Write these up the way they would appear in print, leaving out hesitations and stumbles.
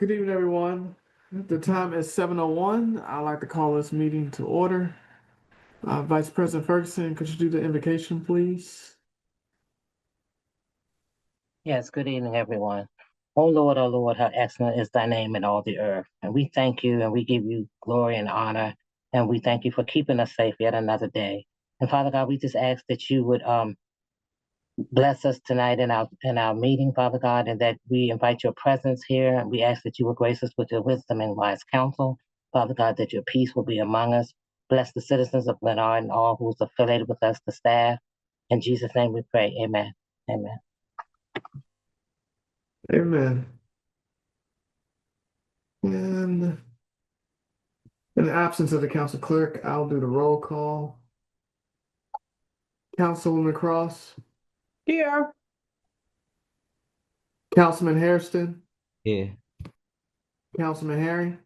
Good evening, everyone. The time is 7:01. I'd like to call this meeting to order. Vice President Ferguson, could you do the invocation, please? Yes, good evening, everyone. O Lord, how excellent is thy name in all the earth. And we thank you and we give you glory and honor. And we thank you for keeping us safe yet another day. And Father God, we just ask that you would bless us tonight in our meeting, Father God, and that we invite your presence here. And we ask that you would grace us with your wisdom and wise counsel. Father God, that your peace will be among us. Bless the citizens of Glenarden, all who's affiliated with us, the staff. In Jesus' name we pray. Amen. Amen. Amen. And in the absence of the council clerk, I'll do the roll call. Councilwoman Cross, Here. Councilman Hairston, Here. Councilman Herring,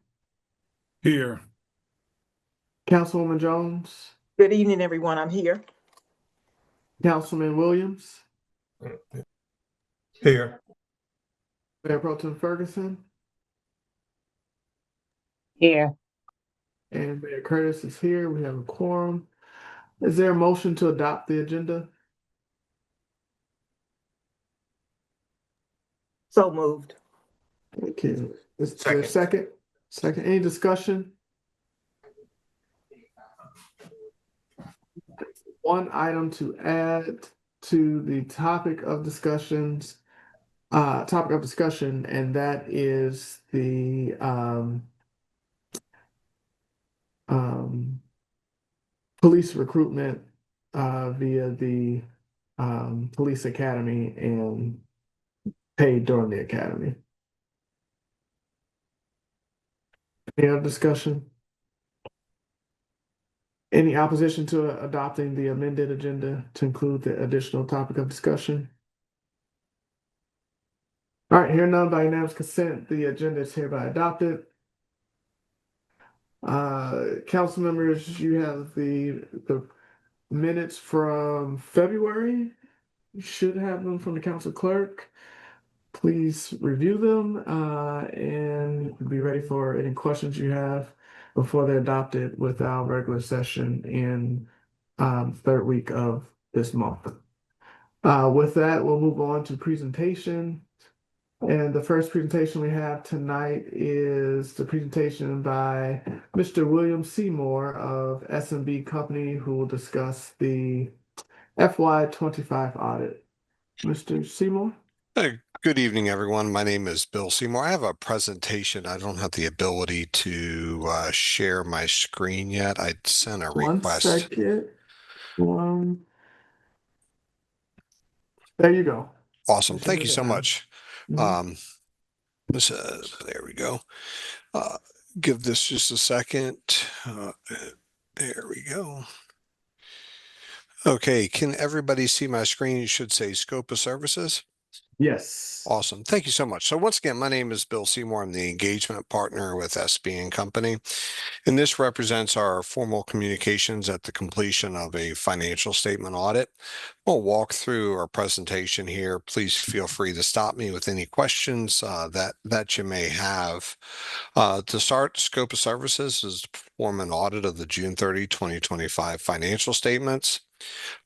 Here. Councilwoman Jones, Good evening, everyone. I'm here. Councilman Williams, Here. Mayor Pro Tem Ferguson, Here. and Mayor Curtis is here. We have a quorum. Is there a motion to adopt the agenda? So moved. Okay, is there a second? Second, any discussion? One item to add to the topic of discussion, and that is the police recruitment via the police academy and paid during the academy. Any other discussion? Any opposition to adopting the amended agenda to include the additional topic of discussion? All right, hearing none by unanimous consent, the agenda is hereby adopted. Council members, you have the minutes from February. You should have them from the council clerk. Please review them and be ready for any questions you have before they're adopted with our regular session in third week of this month. With that, we'll move on to presentation. And the first presentation we have tonight is the presentation by Mr. William Seymour of S&B Company, who will discuss the FY25 audit. Mr. Seymour? Good evening, everyone. My name is Bill Seymour. I have a presentation. I don't have the ability to share my screen yet. I sent a request. 1 second. There you go. Awesome. Thank you so much. Mhm. There we go. Give this just a second. There we go. Okay, can everybody see my screen? You should say scope of services. Yes. Awesome. Thank you so much. So once again, my name is Bill Seymour. I'm the engagement partner with SB & Company. And this represents our formal communications at the completion of a financial statement audit. We'll walk through our presentation here. Please feel free to stop me with any questions that you may have. To start, scope of services is to perform an audit of the June 30, 2025 financial statements.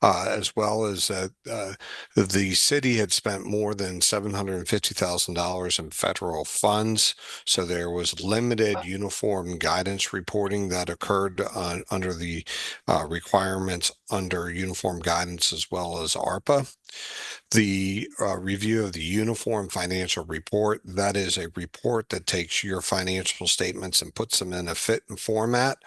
As well as the city had spent more than $750,000 in federal funds. So there was limited uniform guidance reporting that occurred under the requirements under uniform guidance as well as ARPA. The review of the Uniform Financial Report, that is a report that takes your financial statements and puts them in a fit and format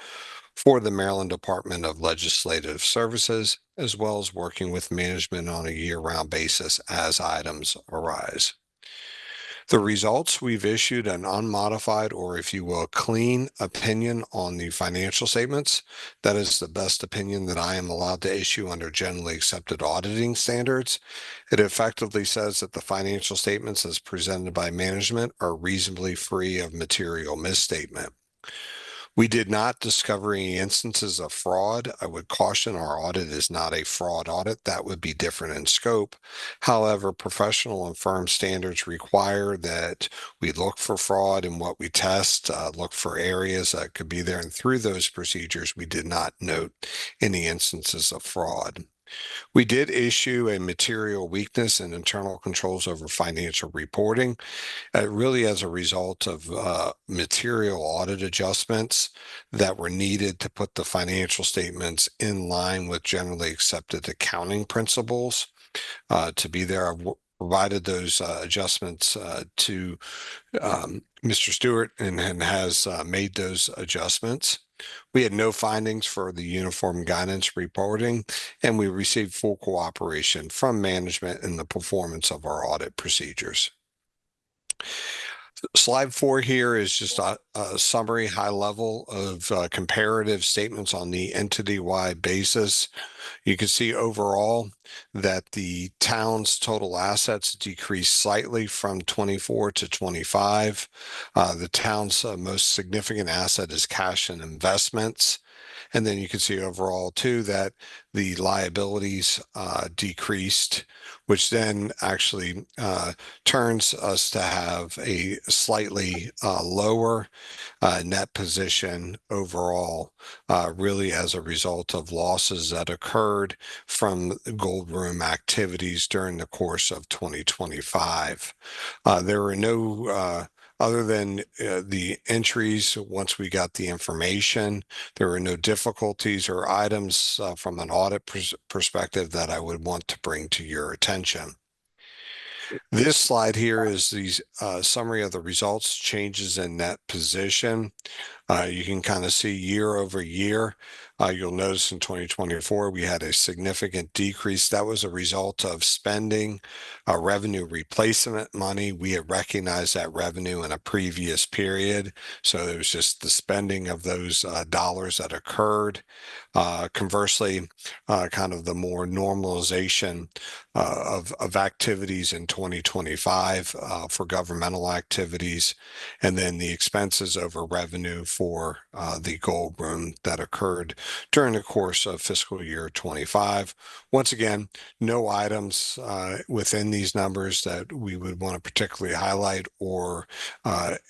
for the Maryland Department of Legislative Services, as well as working with management on a year-round basis as items arise. The results, we've issued an unmodified, or if you will, clean opinion on the financial statements. That is the best opinion that I am allowed to issue under generally accepted auditing standards. It effectively says that the financial statements as presented by management are reasonably free of material misstatement. We did not discover any instances of fraud. I would caution our audit is not a fraud audit. That would be different in scope. However, professional and firm standards require that we look for fraud in what we test, look for areas that could be there. And through those procedures, we did not note any instances of fraud. We did issue a material weakness in internal controls over financial reporting, really as a result of material audit adjustments that were needed to put the financial statements in line with generally accepted accounting principles to be there. I've provided those adjustments to Mr. Stewart and has made those adjustments. We had no findings for the uniform guidance reporting, and we received full cooperation from management in the performance of our audit procedures. Slide 4 here is just a summary high level of comparative statements on the entity-wide basis. You can see overall that the town's total assets decreased slightly from 24 to 25. The town's most significant asset is cash and investments. And then you can see overall too that the liabilities decreased, which then actually turns us to have a slightly lower net position overall, really as a result of losses that occurred from gold room activities during the course of 2025. There were no other than the entries, once we got the information, there were no difficulties or items from an audit perspective that I would want to bring to your attention. This slide here is the summary of the results, changes in net position. You can kind of see year over year. You'll notice in 2024, we had a significant decrease. That was a result of spending revenue replacement money. We had recognized that revenue in a previous period. So it was just the spending of those dollars that occurred. Conversely, kind of the more normalization of activities in 2025 for governmental activities, and then the expenses over revenue for the gold room that occurred during the course of fiscal year 25. Once again, no items within these numbers that we would want to particularly highlight or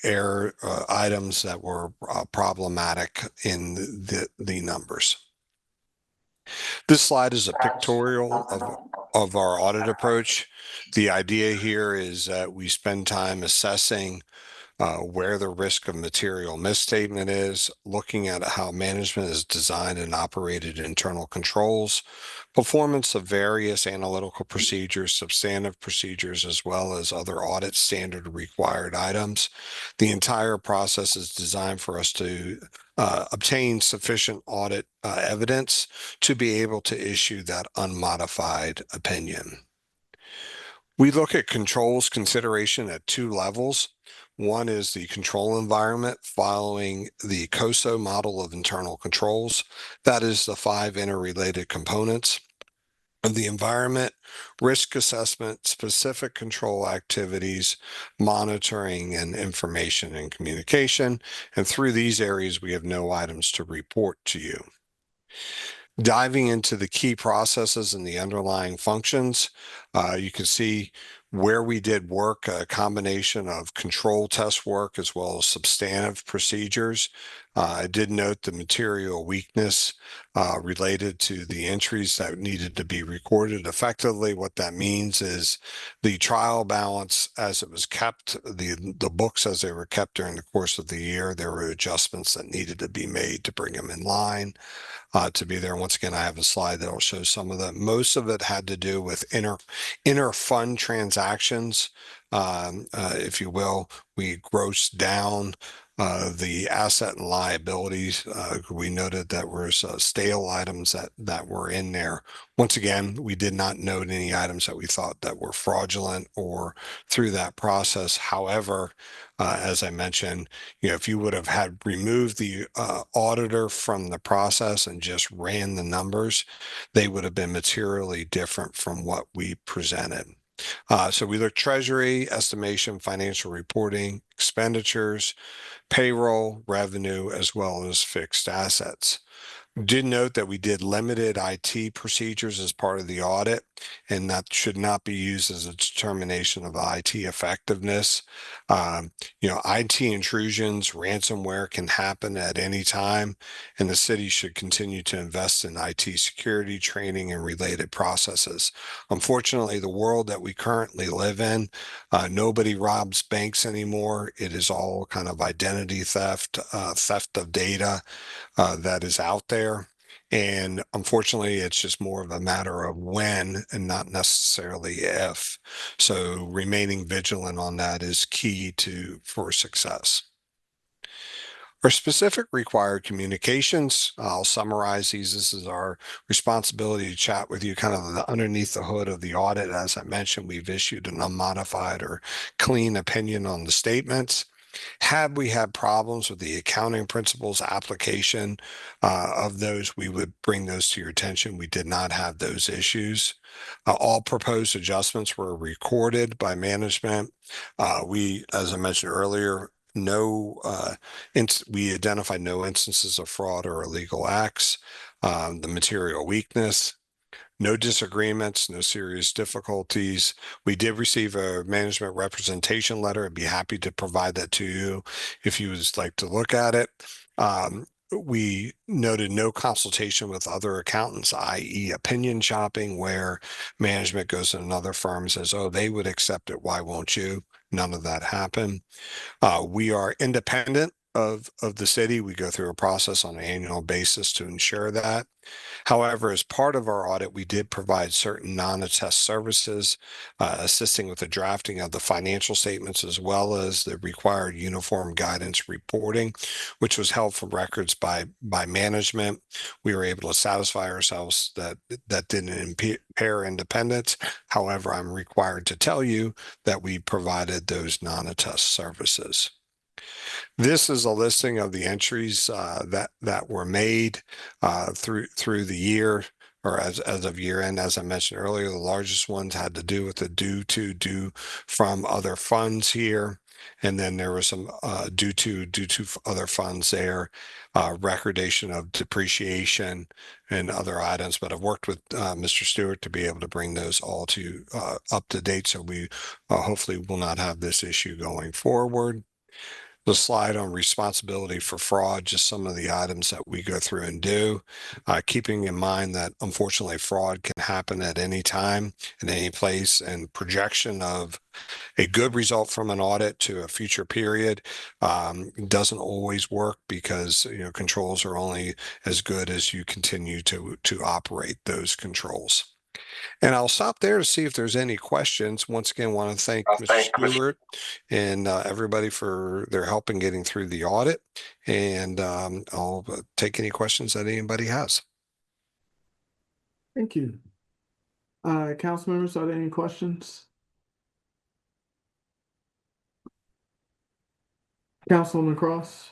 error items that were problematic in the numbers. This slide is a pictorial of our audit approach. The idea here is that we spend time assessing where the risk of material misstatement is, looking at how management has designed and operated internal controls, performance of various analytical procedures, substantive procedures, as well as other audit standard required items. The entire process is designed for us to obtain sufficient audit evidence to be able to issue that unmodified opinion. We look at controls consideration at 2 levels. One is the control environment following the COSO model of internal controls. That is the 5 interrelated components of the environment: risk assessment, specific control activities, monitoring, and information and communication. And through these areas, we have no items to report to you. Diving into the key processes and the underlying functions, you can see where we did work, a combination of control test work as well as substantive procedures. I did note the material weakness related to the entries that needed to be recorded effectively. What that means is the trial balance as it was kept, the books as they were kept during the course of the year, there were adjustments that needed to be made to bring them in line. To be there. Once again, I have a slide that will show some of that. Most of it had to do with inner fund transactions, if you will. We grossed down the asset and liabilities. We noted that was stale items that were in there. Once again, we did not note any items that we thought that were fraudulent or through that process. However, as I mentioned, if you would have had removed the auditor from the process and just ran the numbers, they would have been materially different from what we presented. So we looked treasury, estimation, financial reporting, expenditures, payroll, revenue, as well as fixed assets. Did note that we did limited IT procedures as part of the audit, and that should not be used as a determination of IT effectiveness. IT intrusions, ransomware can happen at any time, and the city should continue to invest in IT security training and related processes. Unfortunately, the world that we currently live in, nobody robs banks anymore. It is all kind of identity theft, theft of data that is out there. And unfortunately, it's just more of a matter of when and not necessarily if. So remaining vigilant on that is key for success. Our specific required communications, I'll summarize these. This is our responsibility to chat with you kind of underneath the hood of the audit. As I mentioned, we've issued an unmodified or clean opinion on the statements. Had we had problems with the accounting principles application of those, we would bring those to your attention. We did not have those issues. All proposed adjustments were recorded by management. As I mentioned earlier, we identified no instances of fraud or illegal acts. The material weakness, no disagreements, no serious difficulties. We did receive a management representation letter. I'd be happy to provide that to you if you would like to look at it. We noted no consultation with other accountants, i.e. opinion shopping, where management goes to another firm and says, oh, they would accept it. Why won't you? None of that happened. We are independent of the city. We go through a process on an annual basis to ensure that. However, as part of our audit, we did provide certain non-attest services, assisting with the drafting of the financial statements as well as the required uniform guidance reporting, which was held for records by management. We were able to satisfy ourselves that didn't impair independence. However, I'm required to tell you that we provided those non-attest services. This is a listing of the entries that were made through the year, or as of year end. As I mentioned earlier, the largest ones had to do with the due from other funds here. And then there was some due to other funds there, recordation of depreciation and other items. But I've worked with Mr. Stewart to be able to bring those all to up to date. So we hopefully will not have this issue going forward. The slide on responsibility for fraud, just some of the items that we go through and do, keeping in mind that unfortunately fraud can happen at any time in any place, and projection of a good result from an audit to a future period doesn't always work, because controls are only as good as you continue to operate those controls. And I'll stop there to see if there's any questions. Once again, want to thank Mr. Stewart and everybody for their help in getting through the audit. And I'll take any questions that anybody has. Thank you. Council members, are there any questions? Councilwoman Cross?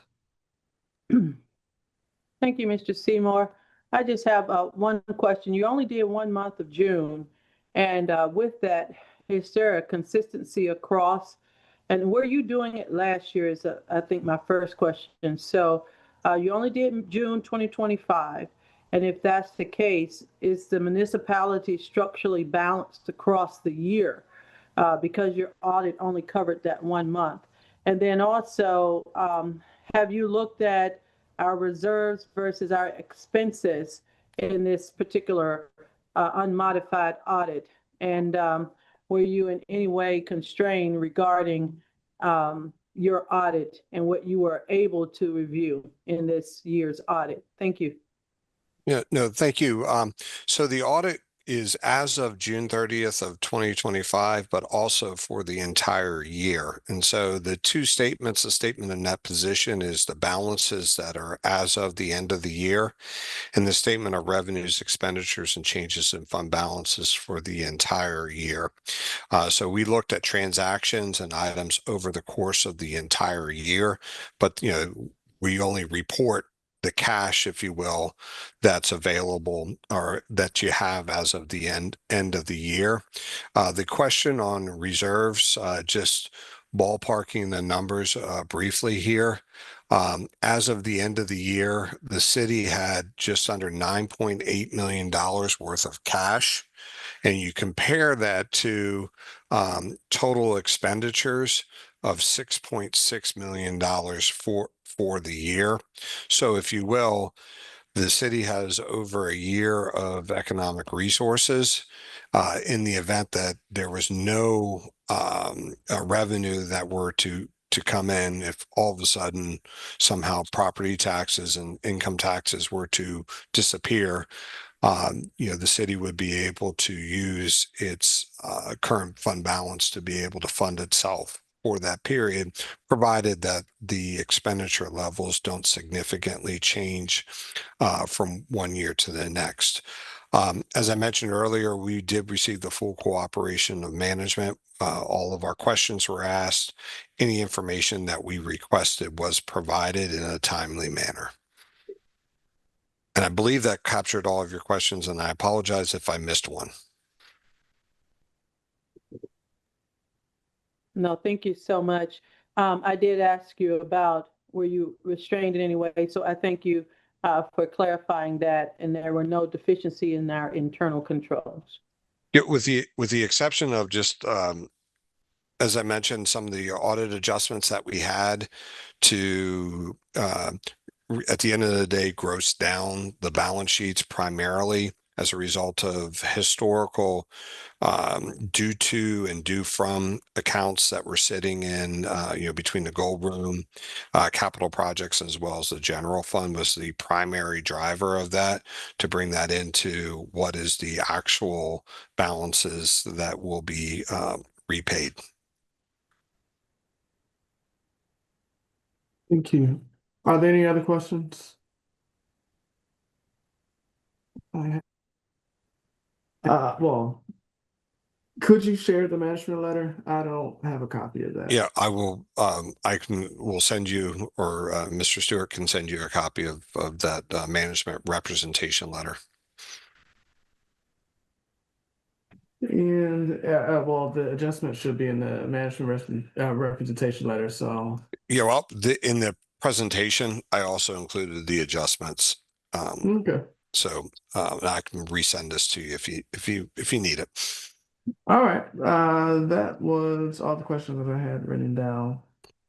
Thank you, Mr. Seymour. I just have one question. You only did 1 month of June, and with that, is there a consistency across? And were you doing it last year is, I think, my first question. So you only did June 2025, and if that's the case, is the municipality structurally balanced across the year because your audit only covered that 1 month? And then also, have you looked at our reserves versus our expenses in this particular unmodified audit? And were you in any way constrained regarding your audit and what you were able to review in this year's audit? Thank you. Yeah, no, thank you. So the audit is as of June 30th of 2025, but also for the entire year. And so the two statements, the statement of net position is the balances that are as of the end of the year, and the statement of revenues, expenditures, and changes in fund balances for the entire year. So we looked at transactions and items over the course of the entire year, but we only report the cash, if you will, that's available or that you have as of the end of the year. The question on reserves, just ballparking the numbers briefly here. As of the end of the year, the city had just under $9.8 million worth of cash. And you compare that to total expenditures of $6.6 million for the year. So if you will, the city has over a year of economic resources in the event that there was no revenue that were to come in. If all of a sudden somehow property taxes and income taxes were to disappear, the city would be able to use its current fund balance to be able to fund itself for that period, provided that the expenditure levels don't significantly change from one year to the next. As I mentioned earlier, we did receive the full cooperation of management. All of our questions were asked. Any information that we requested was provided in a timely manner. And I believe that captured all of your questions, and I apologize if I missed one. No, thank you so much. I did ask you about, were you restrained in any way? So I thank you for clarifying that, and there were no deficiency in our internal controls. Yeah, with the exception of just as I mentioned, some of the audit adjustments that we had to at the end of the day gross down the balance sheets primarily as a result of historical due to and due from accounts that were sitting in between the gold room capital projects as well as the general fund was the primary driver of that, to bring that into what is the actual balances that will be repaid. Thank you. Are there any other questions? Well, could you share the management letter? I don't have a copy of that. Yeah, I will. We'll send you, or Mr. Stewart can send you a copy of that management representation letter. And well, the adjustment should be in the management representation letter. So Yeah, well, in the presentation, I also included the adjustments. okay. So I can resend this to you if you need it. All right. That was all the questions that I had written down.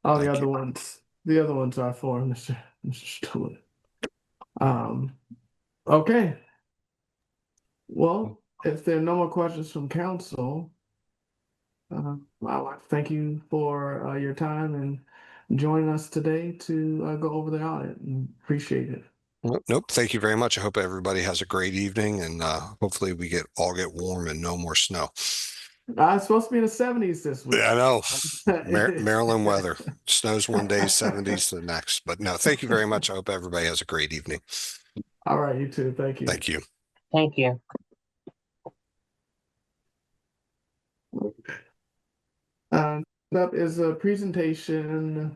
All the Thank other you. ones are for Mr. Stewart. Okay. Well, if there are no more questions from council, I'd like to thank you for your time and joining us today to go over the audit. And appreciate it. Nope. Thank you very much. I hope everybody has a great evening, and hopefully we all get warm and no more snow. It's supposed to be in the 70s this week. Yeah, I know. Maryland weather. Snows one day, 70s the next. But no, thank you very much. I hope everybody has a great evening. All right, you too. Thank you. Thank you. Thank you. Up is a presentation,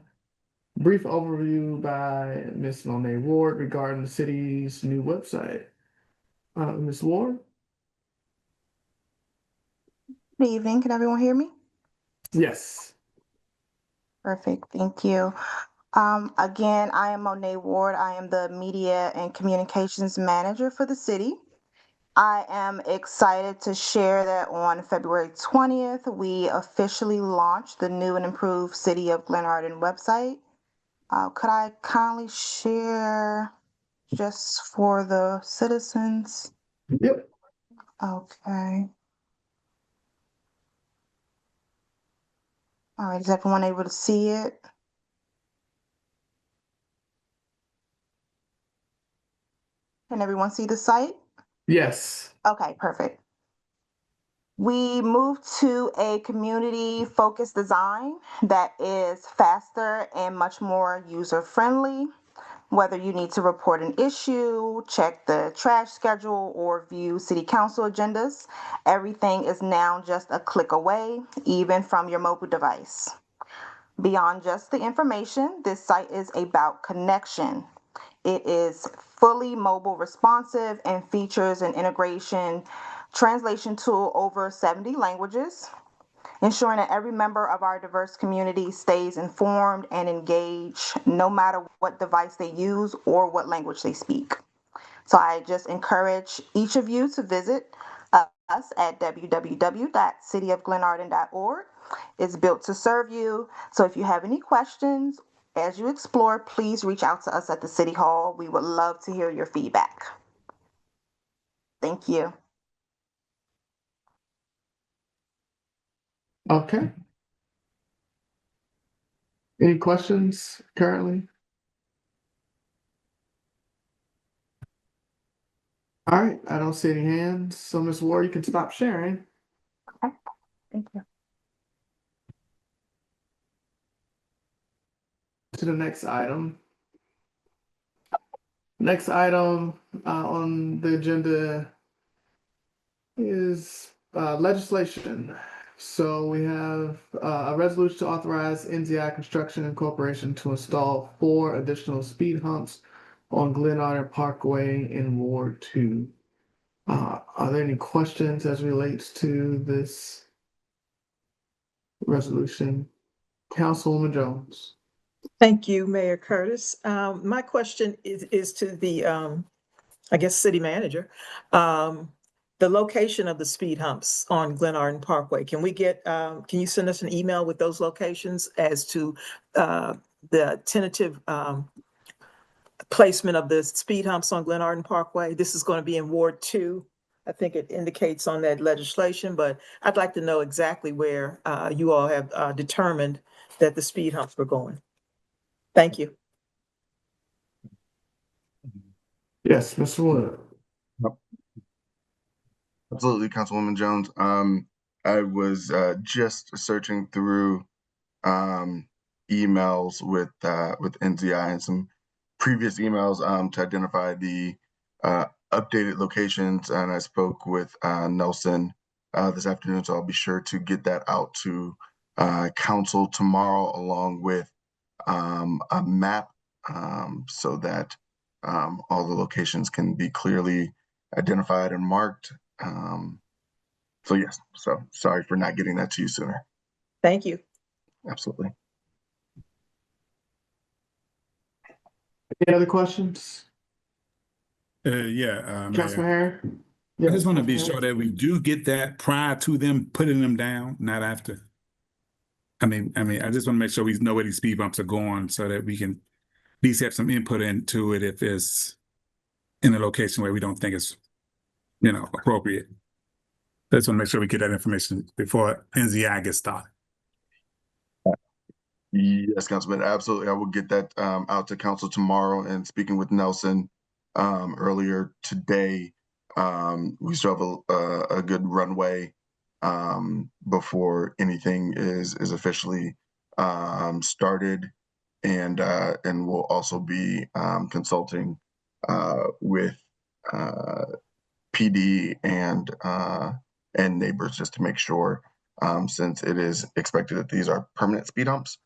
brief overview by Ms. Monet Ward regarding the city's new website. Ms. Ward? Good evening. Can everyone hear me? Yes. Perfect. Thank you. Again, I am Monet Ward. I am the Media and Communications Manager for the city. I am excited to share that on February 20th, we officially launched the new and improved City of Glenarden website. Could I kindly share just for the citizens? Yep. Okay. All right, is everyone able to see it? Can everyone see the site? Yes. Okay, perfect. We moved to a community-focused design that is faster and much more user-friendly. Whether you need to report an issue, check the trash schedule, or view city council agendas, everything is now just a click away, even from your mobile device. Beyond just the information, this site is about connection. It is fully mobile responsive and features an integration translation tool over 70 languages, ensuring that every member of our diverse community stays informed and engaged no matter what device they use or what language they speak. So I just encourage each of you to visit us at www.cityofglenarden.org. It's built to serve you. So if you have any questions as you explore, please reach out to us at the City Hall. We would love to hear your feedback. Thank you. Okay. Any questions currently? All right, I don't see any hands. So Ms. Ward, you can stop sharing. Okay. Thank you. To the next item. Next item on the agenda is legislation. So we have a resolution to authorize NZI Construction Incorporation to install 4 additional speed humps on Glenarden Parkway in Ward 2. Are there any questions as relates to this resolution? Councilwoman Jones. Thank you, Mayor Curtis. My question is to the, I guess, city manager. The location of the speed humps on Glenarden Parkway, can you send us an email with those locations as to the tentative placement of the speed humps on Glenarden Parkway? This is going to be in Ward 2. I think it indicates on that legislation, but I'd like to know exactly where you all have determined that the speed humps were going. Thank you. Yes, Mr. Wood. Absolutely, Councilwoman Jones. I was just searching through emails with NZI and some previous emails to identify the updated locations, and I spoke with Nelson this afternoon, so I'll be sure to get that out to council tomorrow, along with a map so that all the locations can be clearly identified and marked. So yes, so sorry for not getting that to you sooner. Thank you. Absolutely. Any other questions? Mayor. Councilman Harry? I just want to be Councilman sure that we do get that prior to them putting them down, not after. I mean, I just want to make sure we know where these speed bumps are going so that we can at least have some input into it if it's in a location where we don't think it's, appropriate. I just want to make sure we get that information before NZI gets started. Yes, Councilman, absolutely. I will get that out to council tomorrow. And speaking with Nelson earlier today, we still have a good runway before anything is officially started, and we'll also be consulting with PD and neighbors just to make sure, since it is expected that these are permanent speed bumps,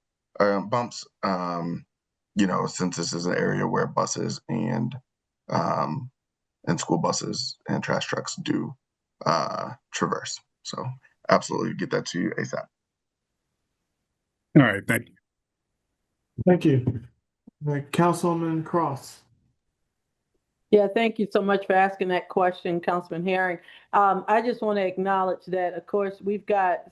since this is an area where buses and school buses and trash trucks do traverse. So absolutely get that to you ASAP. All right, thank you. Thank you. Councilman Cross. Yeah, thank you so much for asking that question, Councilman Herring. I just want to acknowledge that, of course, we've got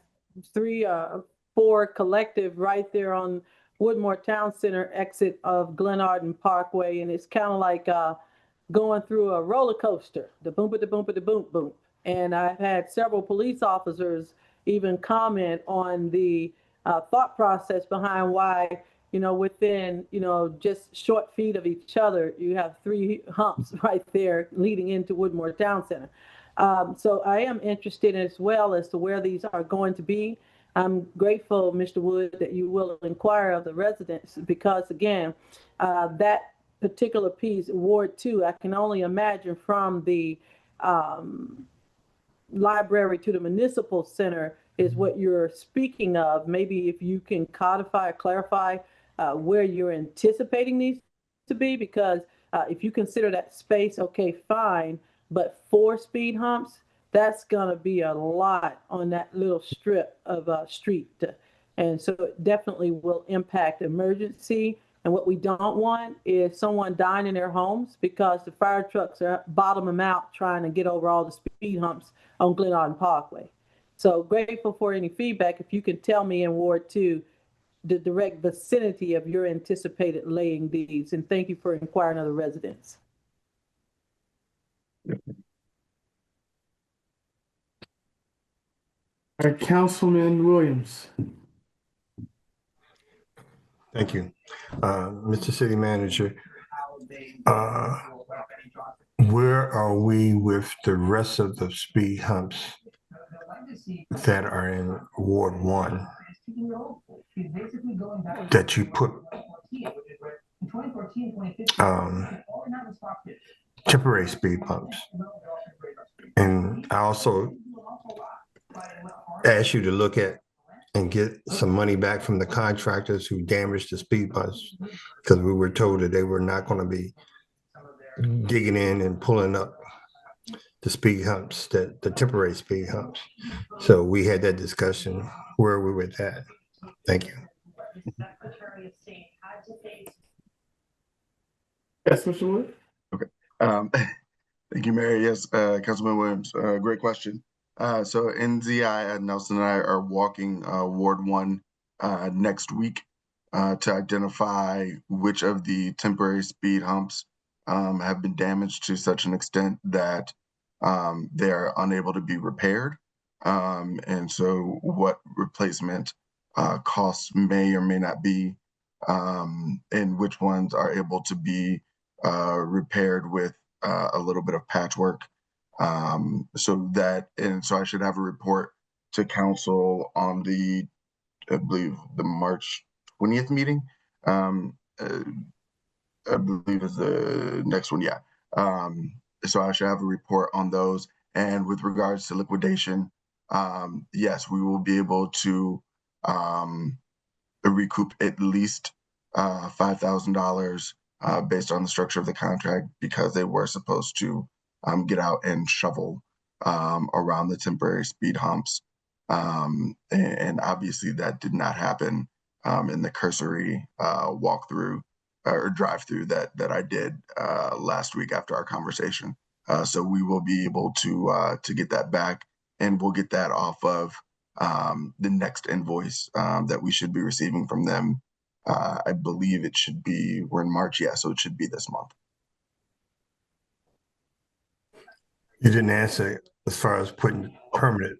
4 collective right there on Woodmore Town Center exit of Glenarden Parkway, and it's kind of like going through a roller coaster, the boom, the boom, the boom, boom. And I've had several police officers even comment on the thought process behind why, within, just short feet of each other, you have 3 humps right there leading into Woodmore Town Center. So I am interested as well as to where these are going to be. I'm grateful, Mr. Wood, that you will inquire of the residents because, again, that particular piece, Ward 2, I can only imagine from the library to the municipal center is what you're speaking of. Maybe if you can codify or clarify where you're anticipating these to be, because If you consider that space, okay, fine, but 4 speed humps, that's gonna be a lot on that little strip of street. And so it definitely will impact emergency. And what we don't want is someone dying in their homes because the fire trucks are bottoming out trying to get over all the speed humps on Glenarden Parkway. So grateful for any feedback. If you can tell me in Ward 2, the direct vicinity of your anticipated laying these, and thank you for inquiring of the residents. All right, Councilman Williams. Thank you. Mr. City Manager, where are we with the rest of the speed humps that are in Ward 1 that you put temporary speed bumps? And I also asked you to look at and get some money back from the contractors who damaged the speed bumps, because we were told that they were not going to be digging in and pulling up the speed humps, the temporary speed humps. So we had that discussion. Where are we with that? Thank you. Yes, Mr. Wood. Okay. Thank you, Mayor. Yes, Councilman Williams, great question. So NZI, Nelson and I are walking Ward 1 next week to identify which of the temporary speed humps have been damaged to such an extent that they're unable to be repaired. And so what replacement costs may or may not be, and which ones are able to be repaired with a little bit of patchwork. So I should have a report to council on I believe the March 20th meeting. I believe is the next one. Yeah. So I should have a report on those. And with regards to liquidation, yes, we will be able to recoup at least $5,000 based on the structure of the contract, because they were supposed to get out and shovel around the temporary speed humps. And obviously that did not happen in the cursory walkthrough or drive-through that I did last week after our conversation. So we will be able to get that back, and we'll get that off of the next invoice that we should be receiving from them. I believe it should be, we're in March, yeah, so it should be this month. You didn't answer as far as putting permanent.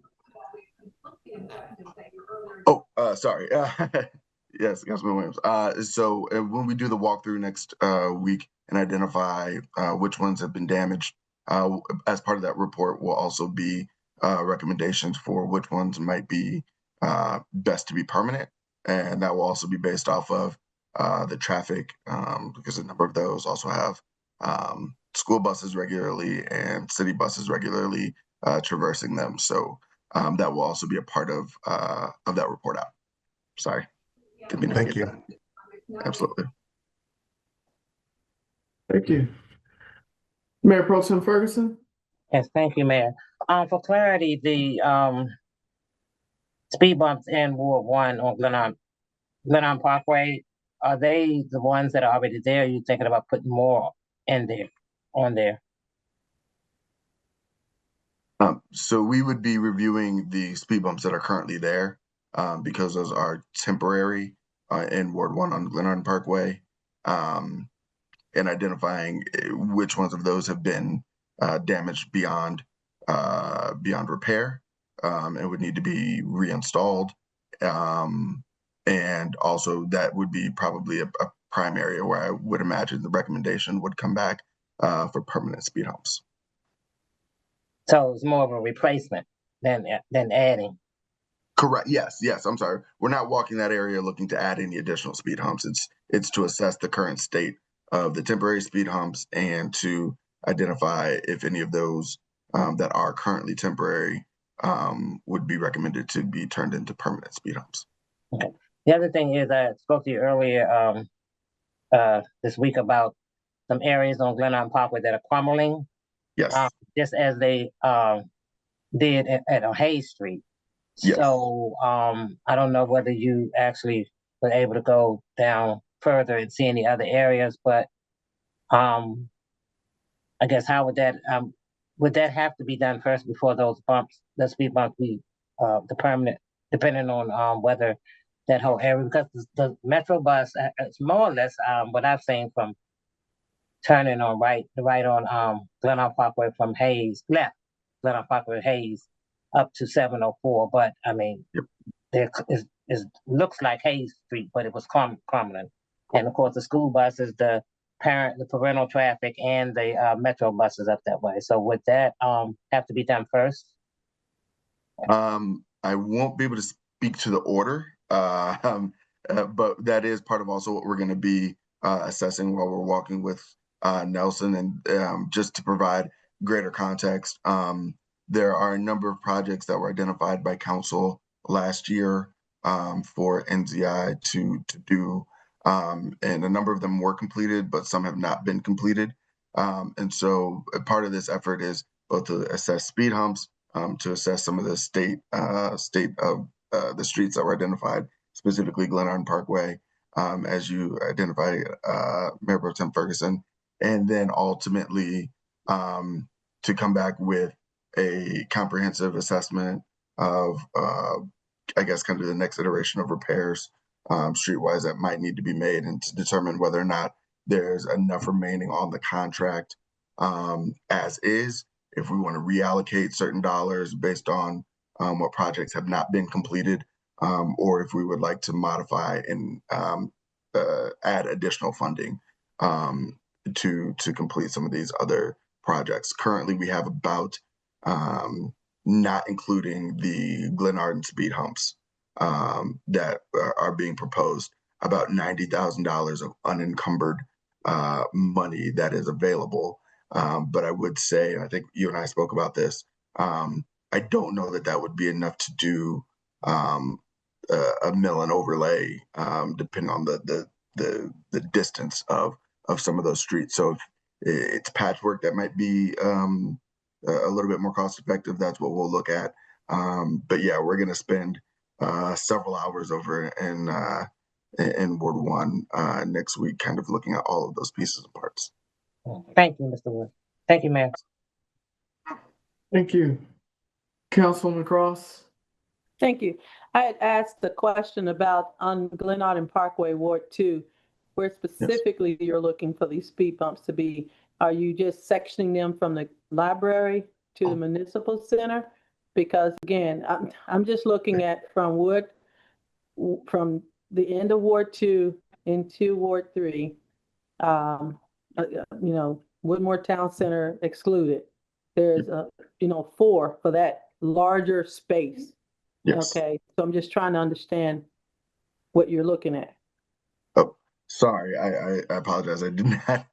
Oh, sorry. Yes, Councilman Williams. So when we do the walkthrough next week and identify which ones have been damaged, as part of that report will also be recommendations for which ones might be best to be permanent. And that will also be based off of the traffic, because a number of those also have school buses regularly and city buses regularly traversing them. So that will also be a part of that report out. Sorry. Thank you. Absolutely. Thank you. Mayor Pro Tem Ferguson. Yes, thank you, Mayor. For clarity, the speed bumps in Ward 1 on Glenarden Parkway, are they the ones that are already there? Or are you thinking about putting more in there, on there? So we would be reviewing the speed bumps that are currently there, because those are temporary in Ward 1 on Glenarden Parkway, and identifying which ones of those have been damaged beyond repair and would need to be reinstalled. And also that would be probably a prime area where I would imagine the recommendation would come back for permanent speed humps. So it's more of a replacement than adding. Correct. Yes. I'm sorry. We're not walking that area looking to add any additional speed humps. It's to assess the current state of the temporary speed humps and to identify if any of those that are currently temporary would be recommended to be turned into permanent speed humps. Okay. The other thing is I spoke to you earlier this week about some areas on Glenarden Parkway that are crumbling, Yes, just as they did at Hayes Street. yes. So I don't know whether you actually were able to go down further and see any other areas, but I guess how would that have to be done first before those bumps, the speed bumps be the permanent, depending on whether that whole area, because the Metro bus, it's more or less what I've seen from turning on right on Glenarden Parkway from Hayes, left Glenarden Parkway Hayes up to 704. But I mean, Yep. there is looks like Hayes Street, but it was crumbling. And of course, the school buses, the parental traffic, and the Metro buses up that way. So would that have to be done first? I won't be able to speak to the order, but that is part of also what we're going to be assessing while we're walking with Nelson. And just to provide greater context, there are a number of projects that were identified by council last year for NZI to do, and a number of them were completed, but some have not been completed. And so part of this effort is both to assess speed humps, to assess some of the state of the streets that were identified, specifically Glenarden Parkway, as you identified, Mayor Pro Tem Ferguson, and then ultimately to come back with a comprehensive assessment of, I guess, kind of the next iteration of repairs streetwise that might need to be made, and to determine whether or not there's enough remaining on the contract as is, if we want to reallocate certain dollars based on what projects have not been completed, or if we would like to modify and add additional funding to complete some of these other projects. Currently, we have about, not including the Glenarden speed humps that are being proposed, about $90,000 of unencumbered money that is available. But I would say, and I think you and I spoke about this, I don't know that that would be enough to do a mill and overlay, depending on the distance of some of those streets. So if it's patchwork that might be a little bit more cost effective, that's what we'll look at. But yeah, we're going to spend several hours over in Ward 1 next week, kind of looking at all of those pieces and parts. Thank you, Mr. Wood. Thank you, Mayor. Thank you. Councilwoman Cross? Thank you. I had asked the question about on Glenarden Parkway, Ward 2, where specifically you're looking for these speed bumps to be. Are you just sectioning them from the library to the municipal center? Because again, I'm just looking at from the end of Ward 2 into Ward 3, Woodmore Town Center excluded. There's 4 for that larger space. Yes. Okay, so I'm just trying to understand what you're looking at. Oh, sorry, I apologize. I did not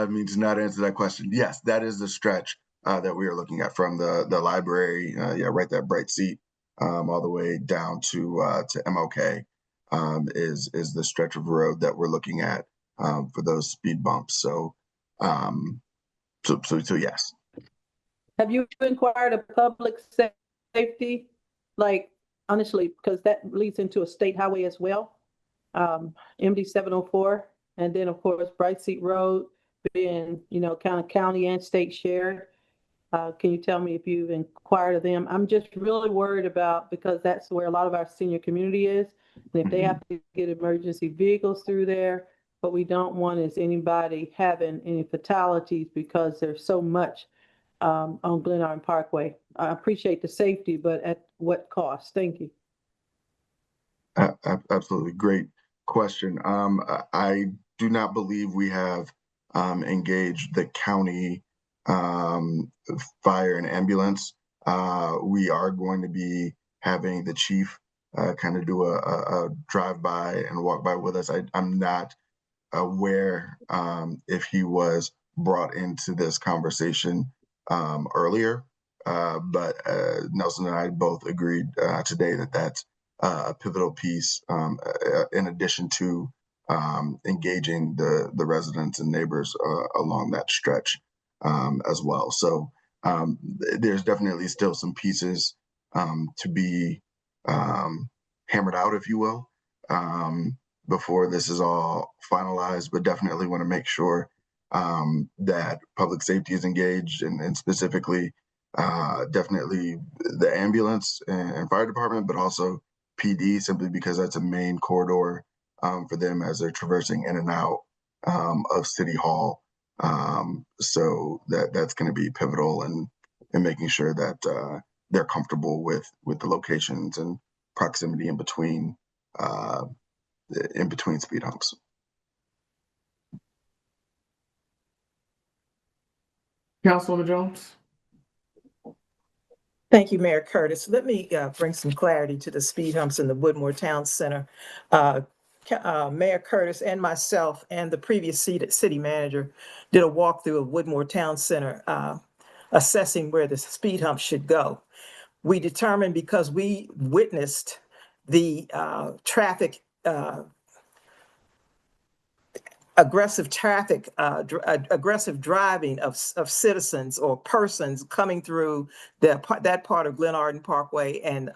mean to not answer that question. Yes, that is the stretch that we are looking at from the library, right, that bright seat, all the way down to MLK, is the stretch of road that we're looking at for those speed bumps. So yes. Have you inquired of public safety? Like, honestly, because that leads into a state highway as well, MD 704, and then of course Bright Seat Road being, kind of county and state shared. Can you tell me if you've inquired of them? I'm just really worried about, because that's where a lot of our senior community is. And if they have to get emergency vehicles through there, what we don't want is anybody having any fatalities because there's so much on Glenarden Parkway. I appreciate the safety, but at what cost? Thank you. Absolutely. Great question. I do not believe we have engaged the county fire and ambulance. We are going to be having the chief kind of do a drive-by and walk by with us. I'm not aware if he was brought into this conversation earlier, but Nelson and I both agreed today that that's a pivotal piece in addition to engaging the residents and neighbors along that stretch as well. So there's definitely still some pieces to be hammered out, if you will, before this is all finalized, but definitely want to make sure that public safety is engaged and specifically definitely the ambulance and fire department, but also PD, simply because that's a main corridor for them as they're traversing in and out of City Hall. So that's going to be pivotal in making sure that they're comfortable with the locations and proximity in between speed humps. Councilwoman Jones. Thank you, Mayor Curtis. Let me bring some clarity to the speed humps in the Woodmore Town Center. Mayor Curtis and myself and the previous city manager did a walkthrough of Woodmore Town Center, assessing where the speed hump should go. We determined, because we witnessed the aggressive driving of citizens or persons coming through that part of Glenarden Parkway, and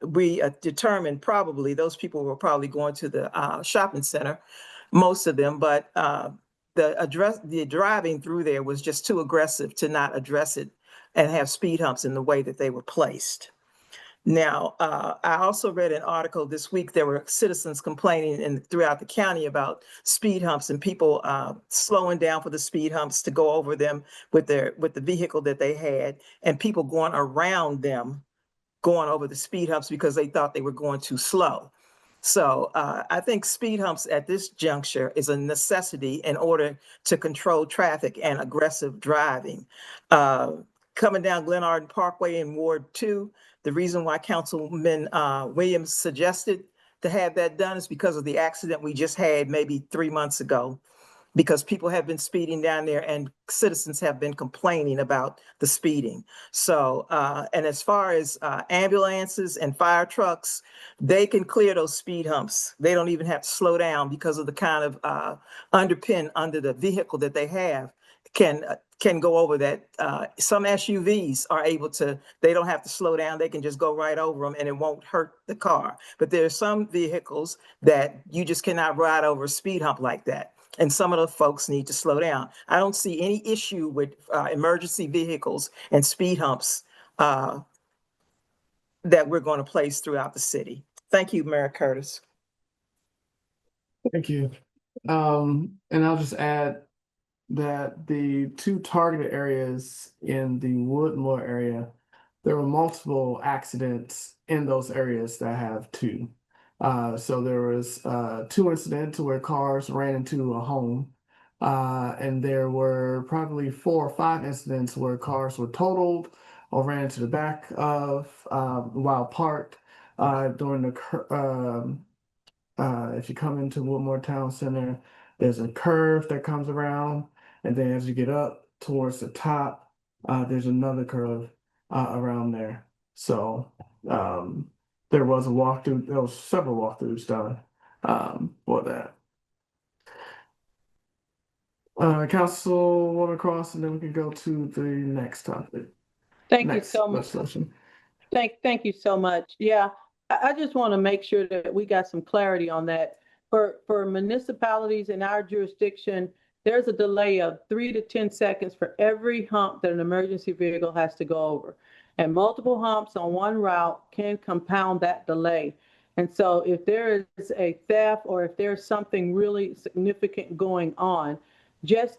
we determined probably those people were probably going to the shopping center, most of them, but the driving through there was just too aggressive to not address it and have speed humps in the way that they were placed. Now, I also read an article this week. There were citizens complaining throughout the county about speed humps and people slowing down for the speed humps to go over them with the vehicle that they had, and people going around them, going over the speed humps because they thought they were going too slow. So I think speed humps at this juncture is a necessity in order to control traffic and aggressive driving. Coming down Glenarden Parkway in Ward 2, the reason why Councilman Williams suggested to have that done is because of the accident we just had maybe 3 months ago, because people have been speeding down there and citizens have been complaining about the speeding. So, and as far as ambulances and fire trucks, they can clear those speed humps. They don't even have to slow down because of the kind of underpin under the vehicle that they have can go over that. Some SUVs are able to, they don't have to slow down. They can just go right over them and it won't hurt the car. But there are some vehicles that you just cannot ride over a speed hump like that. And some of the folks need to slow down. I don't see any issue with emergency vehicles and speed humps that we're going to place throughout the city. Thank you, Mayor Curtis. Thank you. And I'll just add that the two targeted areas in the Woodmore area, there were multiple accidents in those areas that have two. So there was 2 incidents where cars ran into a home, and there were probably 4 or 5 incidents where cars were totaled or ran into the back of while parked during the if you come into Woodmore Town Center, there's a curve that comes around, and then as you get up towards the top, there's another curve around there. So there was a walkthrough. There was several walkthroughs done for that. Councilwoman Cross, and then we can go to the next topic. Thank you Next so much. legislation. Thank you so much. Yeah, I just want to make sure that we got some clarity on that. For municipalities in our jurisdiction, there's a delay of 3 to 10 seconds for every hump that an emergency vehicle has to go over. And multiple humps on one route can compound that delay. And so if there is a theft or if there's something really significant going on, just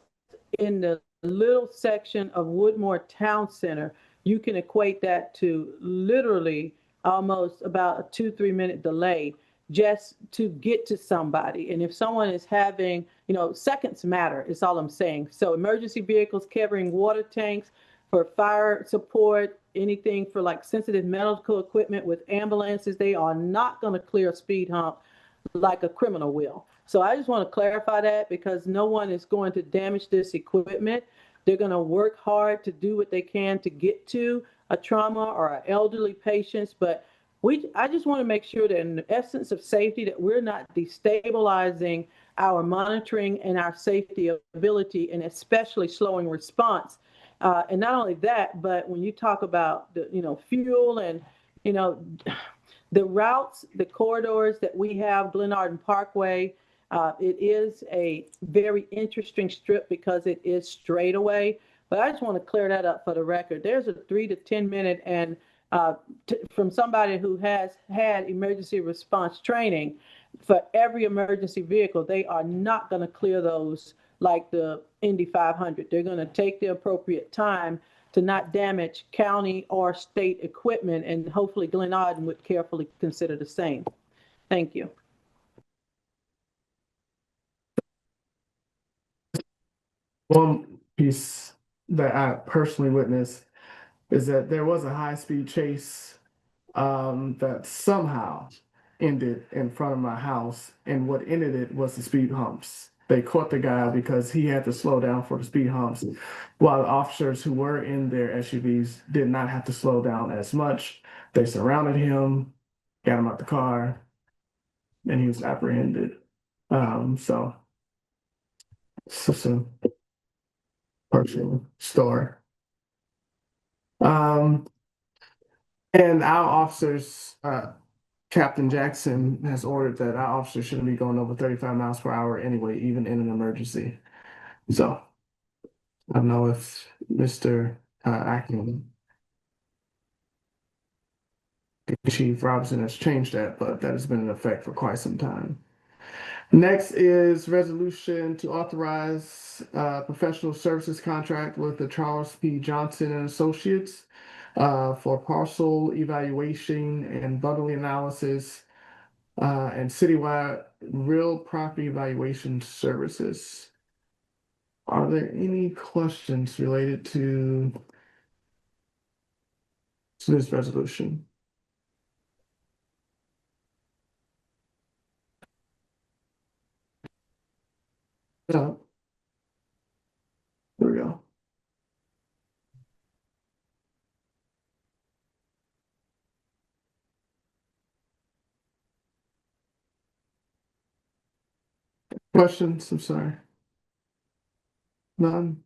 in the little section of Woodmore Town Center, you can equate that to literally almost about a 2-3 minute delay just to get to somebody. And if someone is having, seconds matter, is all I'm saying. So emergency vehicles carrying water tanks for fire support, anything for like sensitive medical equipment with ambulances, they are not going to clear a speed hump like a criminal will. So I just want to clarify that, because no one is going to damage this equipment. They're going to work hard to do what they can to get to a trauma or an elderly patient, but I just want to make sure that in the essence of safety, that we're not destabilizing our monitoring and our safety ability, and especially slowing response. And not only that, but when you talk about the, fuel and, you know, the routes, the corridors that we have, Glenarden Parkway, it is a very interesting strip because it is straightaway. But I just want to clear that up for the record. There's a 3 to 10 minute, and from somebody who has had emergency response training, for every emergency vehicle, they are not going to clear those like the Indy 500. They're going to take the appropriate time to not damage county or state equipment, and hopefully Glenarden would carefully consider the same. Thank you. One piece that I personally witnessed is that there was a high-speed chase that somehow ended in front of my house, and what ended it was the speed humps. They caught the guy because he had to slow down for the speed humps, while the officers who were in their SUVs did not have to slow down as much. They surrounded him, got him out the car, and he was apprehended. So it's just a personal story. And our officers, Captain Jackson has ordered that our officers shouldn't be going over 35 miles per hour anyway, even in an emergency. So I don't know if Mr. Acting Chief Robinson has changed that, but that has been in effect for quite some time. Next is resolution to authorize professional services contract with the Charles P. Johnson and Associates for parcel evaluation and bundling analysis and citywide real property evaluation services. Are there any questions related to this resolution? No. There we go. Questions? I'm sorry. None?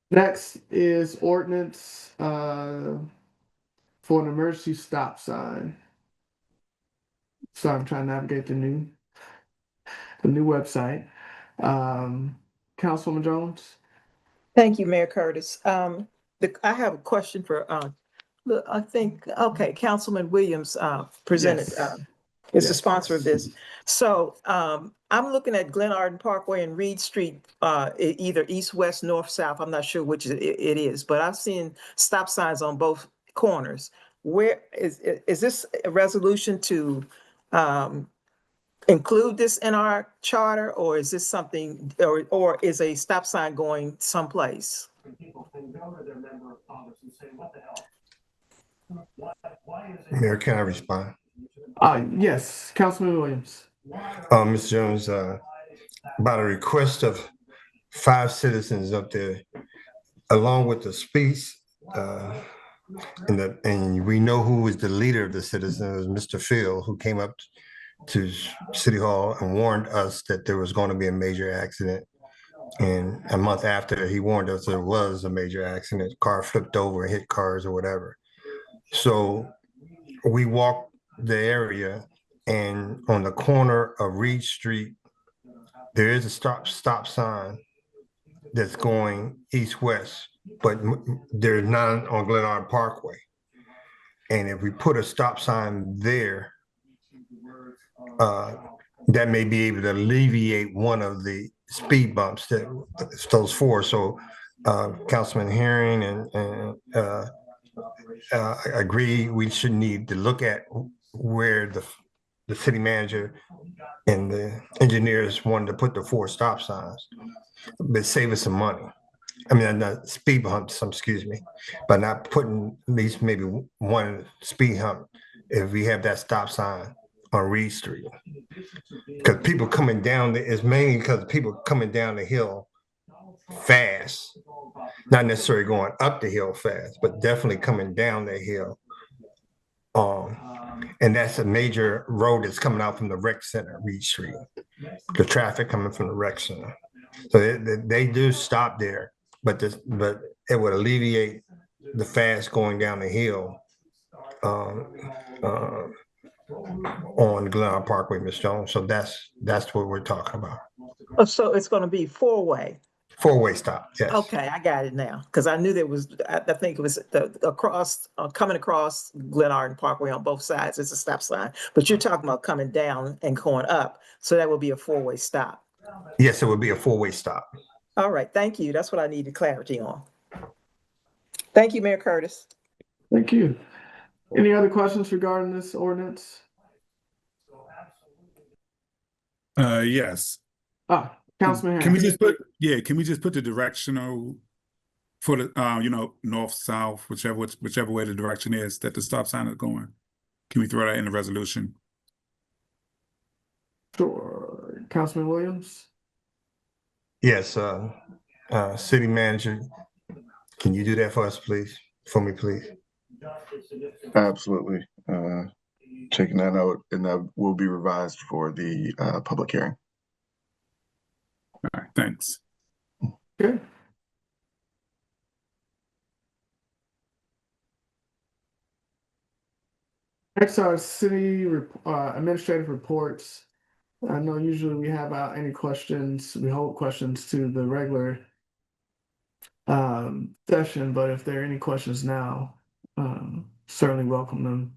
Next is ordinance for an emergency stop sign. So I'm trying to navigate the new website. Councilwoman Jones? Thank you, Mayor Curtis. I have a question for, I think, okay, Councilman Williams presented, Yes. is the Yes. sponsor of this. So I'm looking at Glenarden Parkway and Reed Street, either east, west, north, south. I'm not sure which it is, but I've seen stop signs on both corners. Where is this a resolution to include this in our charter, or is this something, or is a stop sign going someplace? Mayor, can I respond? Yes, Councilman Williams. Ms. Jones, about a request of 5 citizens up there, along with the speech, and we know who was the leader of the citizens, Mr. Phil, who came up to City Hall and warned us that there was going to be a major accident. And a month after, he warned us there was a major accident. Car flipped over and hit cars or whatever. So we walked the area, and on the corner of Reed Street, there is a stop sign that's going east-west, but there's none on Glenarden Parkway. And if we put a stop sign there, that may be able to alleviate one of the speed bumps that those 4. So Councilman Herring and I agree we should need to look at where the city manager and the engineers wanted to put the 4 stop signs, but save us some money. I mean, not speed humps, excuse me, but not putting at least maybe one speed hump if we have that stop sign on Reed Street. Because people coming down, it's mainly because people coming down the hill fast, not necessarily going up the hill fast, but definitely coming down the hill. And that's a major road that's coming out from the rec center, Reed Street. The traffic coming from the rec center. So they do stop there, but it would alleviate the fast going down the hill on Glenarden Parkway, Ms. Jones. So that's what we're talking about. Oh, so it's going to be four-way. Four-way stop, yes. Okay, I got it now, because I knew there was, I think it was coming across Glenarden Parkway on both sides, it's a stop sign. But you're talking about coming down and going up, so that will be a four-way stop. Yes, it would be a four-way stop. All right, thank you. That's what I needed clarity on. Thank you, Mayor Curtis. Thank you. Any other questions regarding this ordinance? Yes. Councilman Can we Harris. can we just put the directional for the north, south, whichever way the direction is that the stop sign is going? Can we throw that in the resolution? Sure. Councilman Williams. Yes, city manager, can you do that for us, please? For me, please. Absolutely. Taking that out, and that will be revised for the public hearing. All right, thanks. Okay. Next are city administrative reports. I know usually we have out any questions, we hold questions to the regular session, but if there are any questions now, certainly welcome them.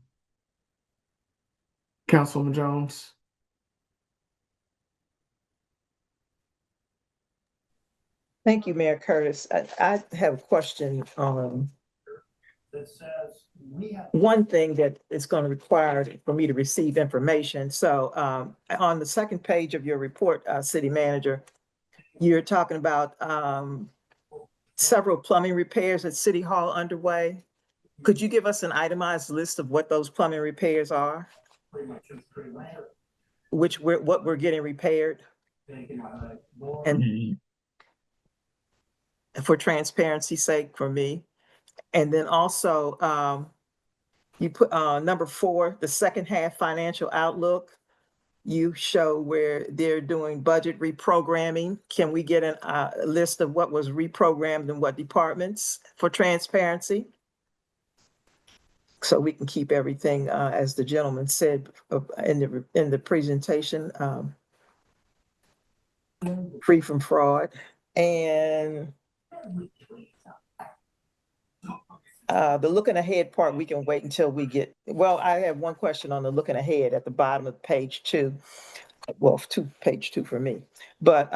Councilwoman Jones. Thank you, Mayor Curtis. I have a question on one thing that is going to require for me to receive information. So on the second page of your report, City Manager, you're talking about several plumbing repairs at City Hall underway. Could you give us an itemized list of what those plumbing repairs are? What we're getting repaired? And for transparency's sake for me. And then also, you put number 4, the second half financial outlook. You show where they're doing budget reprogramming. Can we get a list of what was reprogrammed in what departments for transparency? So we can keep everything, as the gentleman said in the presentation, free from fraud. And the looking ahead part, we can wait until we get, well, I have one question on the looking ahead at the bottom of page 2. Well, page 2 for me. But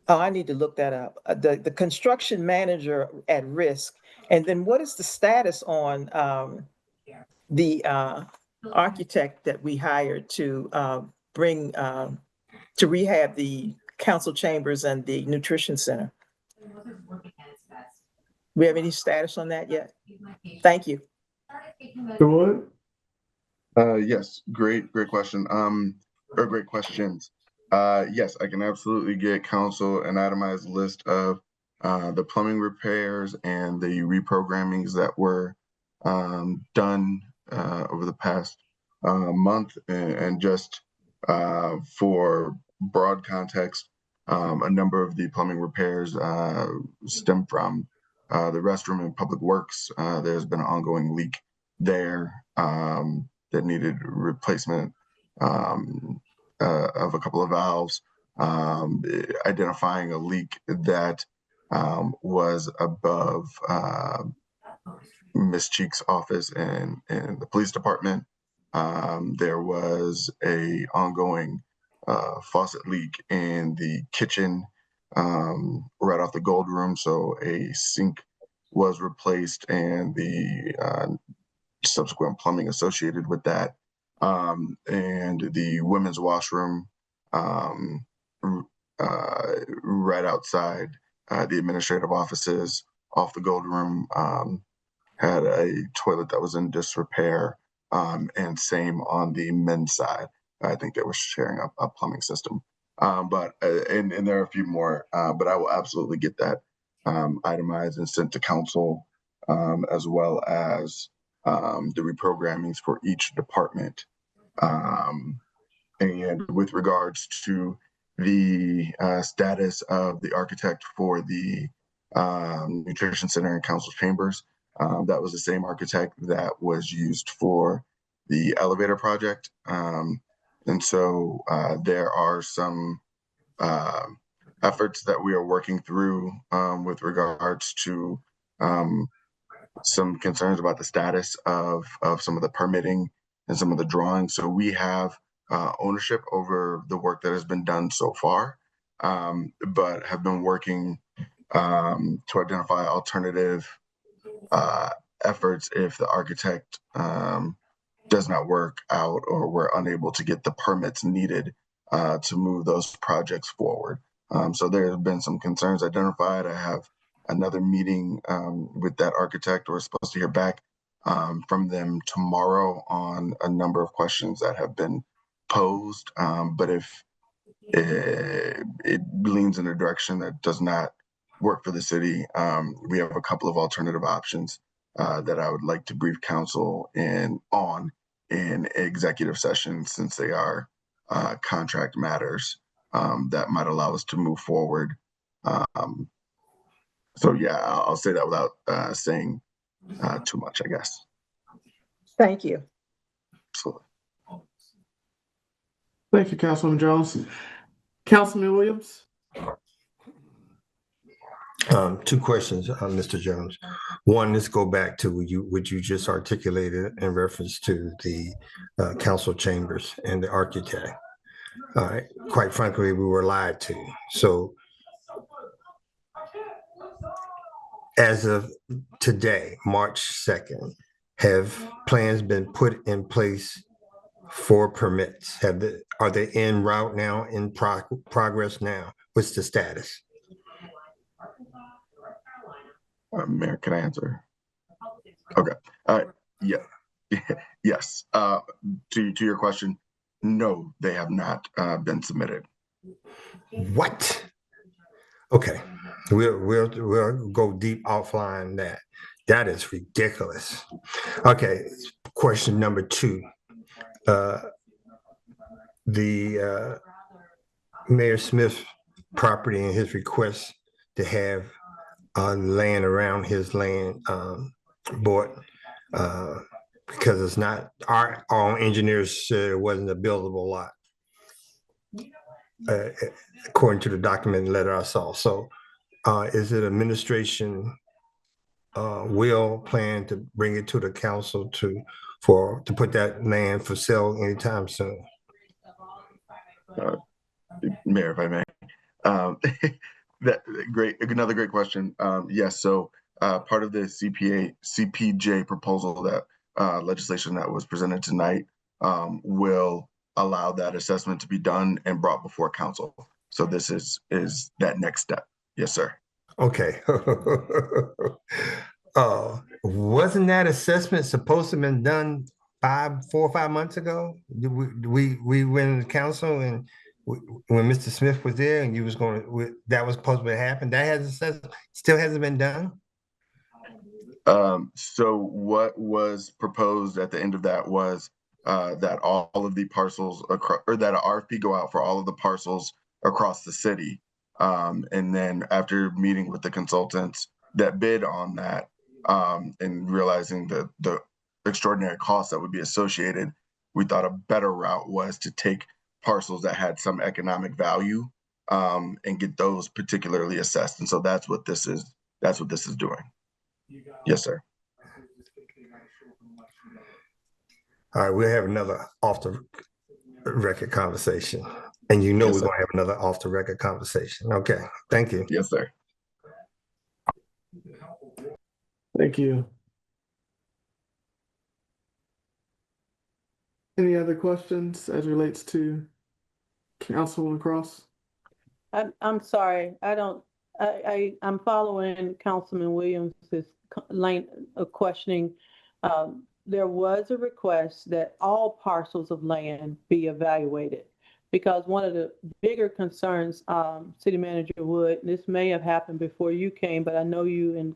I need to look that up. The construction manager at risk. And then what is the status on the architect that we hired to bring to rehab the council chambers and the nutrition center? We have any status on that yet? Thank you. Good. Yes, great question. Or great questions. Yes, I can absolutely get council an itemized list of the plumbing repairs and the reprogrammings that were done over the past month, and just for broad context, a number of the plumbing repairs stem from the restroom and public works. There's been an ongoing leak there that needed replacement of a couple of valves, identifying a leak that was above Miss Cheek's office and the police department. There was a ongoing faucet leak in the kitchen right off the gold room, so a sink was replaced and the subsequent plumbing associated with that. And the women's washroom right outside the administrative offices off the gold room had a toilet that was in disrepair, and same on the men's side. I think they were sharing a plumbing system. And there are a few more, but I will absolutely get that itemized and sent to council, as well as the reprogrammings for each department. And with regards to the status of the architect for the nutrition center and council chambers, that was the same architect that was used for the elevator project. And so there are some efforts that we are working through with regards to some concerns about the status of some of the permitting and some of the drawings. So we have ownership over the work that has been done so far, but have been working to identify alternative efforts if the architect does not work out or we're unable to get the permits needed to move those projects forward. So there have been some concerns identified. I have another meeting with that architect. We're supposed to hear back from them tomorrow on a number of questions that have been posed. But if it leans in a direction that does not work for the city, we have a couple of alternative options that I would like to brief council on in executive session, since they are contract matters that might allow us to move forward. So yeah, I'll say that without saying too much, I guess. Thank you. Absolutely. Thank you, Councilwoman Jones. Councilman Williams? Two questions, Mr. Jones. One, let's go back to what you just articulated in reference to the council chambers and the architect. Quite frankly, we were lied to. So as of today, March 2nd, have plans been put in place for permits? Are they en route now, in progress now? What's the status? Mayor, can I answer? Okay. Yeah. Yes. To your question, no, they have not been submitted. What? Okay, we'll go deep offline that. That is ridiculous. Okay, question number two. The Mayor Smith property and his request to have land around his land bought because it's not, our own engineers said it wasn't a buildable lot. According to the document letter I saw. So is it administration will plan to bring it to the council to put that land for sale anytime soon? Mayor, if I may. Another great question. Yes, so part of the CPJ proposal, that legislation that was presented tonight, will allow that assessment to be done and brought before council. So this is that next step. Yes, sir. Okay. Wasn't that assessment supposed to have been done 4 or 5 months ago? We went to council, and when Mr. Smith was there and you was going, that was supposed to happen. That still hasn't been done. So what was proposed at the end of that was that all of the parcels across, or that an RFP go out for all of the parcels across the city. And then after meeting with the consultants that bid on that, and realizing the extraordinary costs that would be associated, we thought a better route was to take parcels that had some economic value and get those particularly assessed. And so that's what this is doing. Yes, sir. All right, we'll have another off the record conversation. And you know, yes, we're sir. going to have another off the record conversation. Okay, thank you. Yes, sir. Thank you. Any other questions as relates to Councilwoman Cross? I'm sorry, I'm following Councilman Williams's line of questioning. There was a request that all parcels of land be evaluated. because one of the bigger concerns, City Manager Wood, this may have happened before you came, but I know you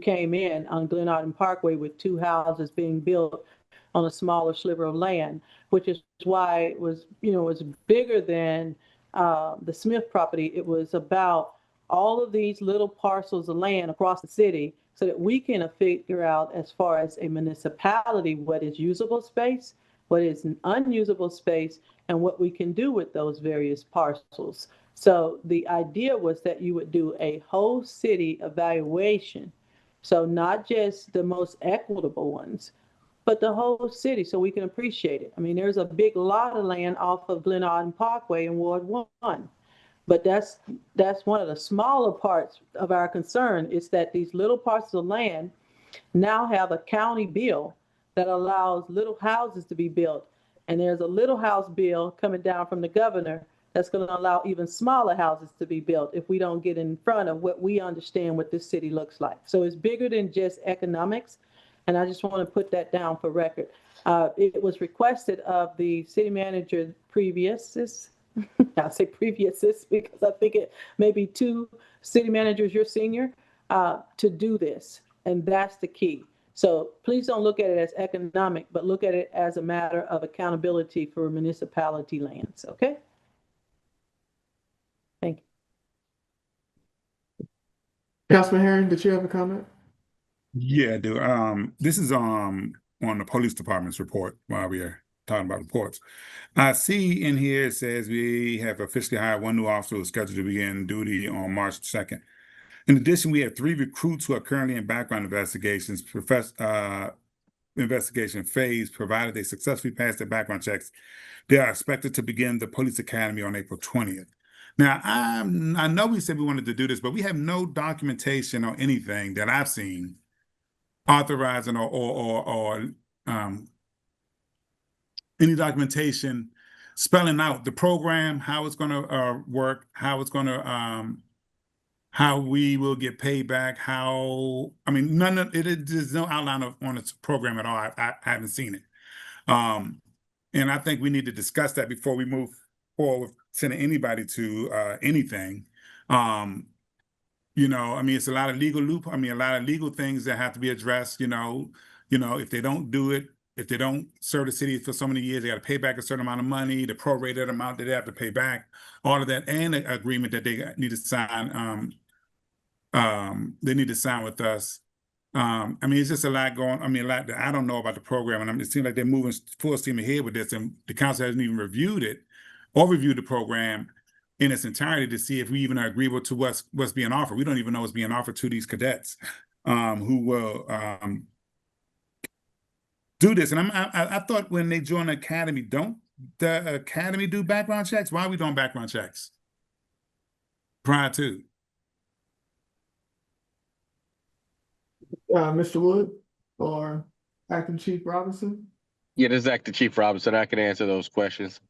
came in on Glenarden Parkway with two houses being built on a smaller sliver of land, which is why it was, it was bigger than the Smith property. It was about all of these little parcels of land across the city so that we can figure out, as far as a municipality, what is usable space, what is an unusable space, and what we can do with those various parcels. So the idea was that you would do a whole city evaluation. So not just the most equitable ones, but the whole city, so we can appreciate it. I mean, there's a big lot of land off of Glenarden Parkway in Ward 1. But that's one of the smaller parts of our concern, is that these little parts of land now have a county bill that allows little houses to be built. And there's a little house bill coming down from the governor that's going to allow even smaller houses to be built if we don't get in front of what we understand what this city looks like. So it's bigger than just economics. And I just want to put that down for record. It was requested of the city manager previous, I say previous because I think it may be two city managers, your senior, to do this. And that's the key. So please don't look at it as economic, but look at it as a matter of accountability for municipality lands. Okay? Thank you. Councilman Herring, did you have a comment? Yeah, I do. This is on the police department's report while we are talking about reports. I see in here it says we have officially hired one new officer who is scheduled to begin duty on March 2nd. In addition, we have 3 recruits who are currently in background investigations, investigation phase, provided they successfully pass their background checks. They are expected to begin the police academy on April 20th. Now, I know we said we wanted to do this, but we have no documentation or anything that I've seen authorizing or any documentation spelling out the program, how it's going to work, how it's going to how we will get paid back, I mean, there's no outline on its program at all. I haven't seen it. And I think we need to discuss that before we move forward, sending anybody to anything. I mean, it's a lot of a lot of legal things that have to be addressed, if they don't do it, if they don't serve the city for so many years, they got to pay back a certain amount of money, the prorated amount that they have to pay back, all of that, and an agreement that they need to sign. They need to sign with us. I mean, it's just a lot going. I mean, a lot that I don't know about the program, and it seems like they're moving full steam ahead with this, and the council hasn't even reviewed it or reviewed the program in its entirety to see if we even are agreeable to what's being offered. We don't even know what's being offered to these cadets who will do this. And I thought when they join the academy, don't the academy do background checks? Why are we doing background checks prior to? Mr. Wood or Acting Chief Robinson? Yeah, this is Acting Chief Robinson. I can answer those questions.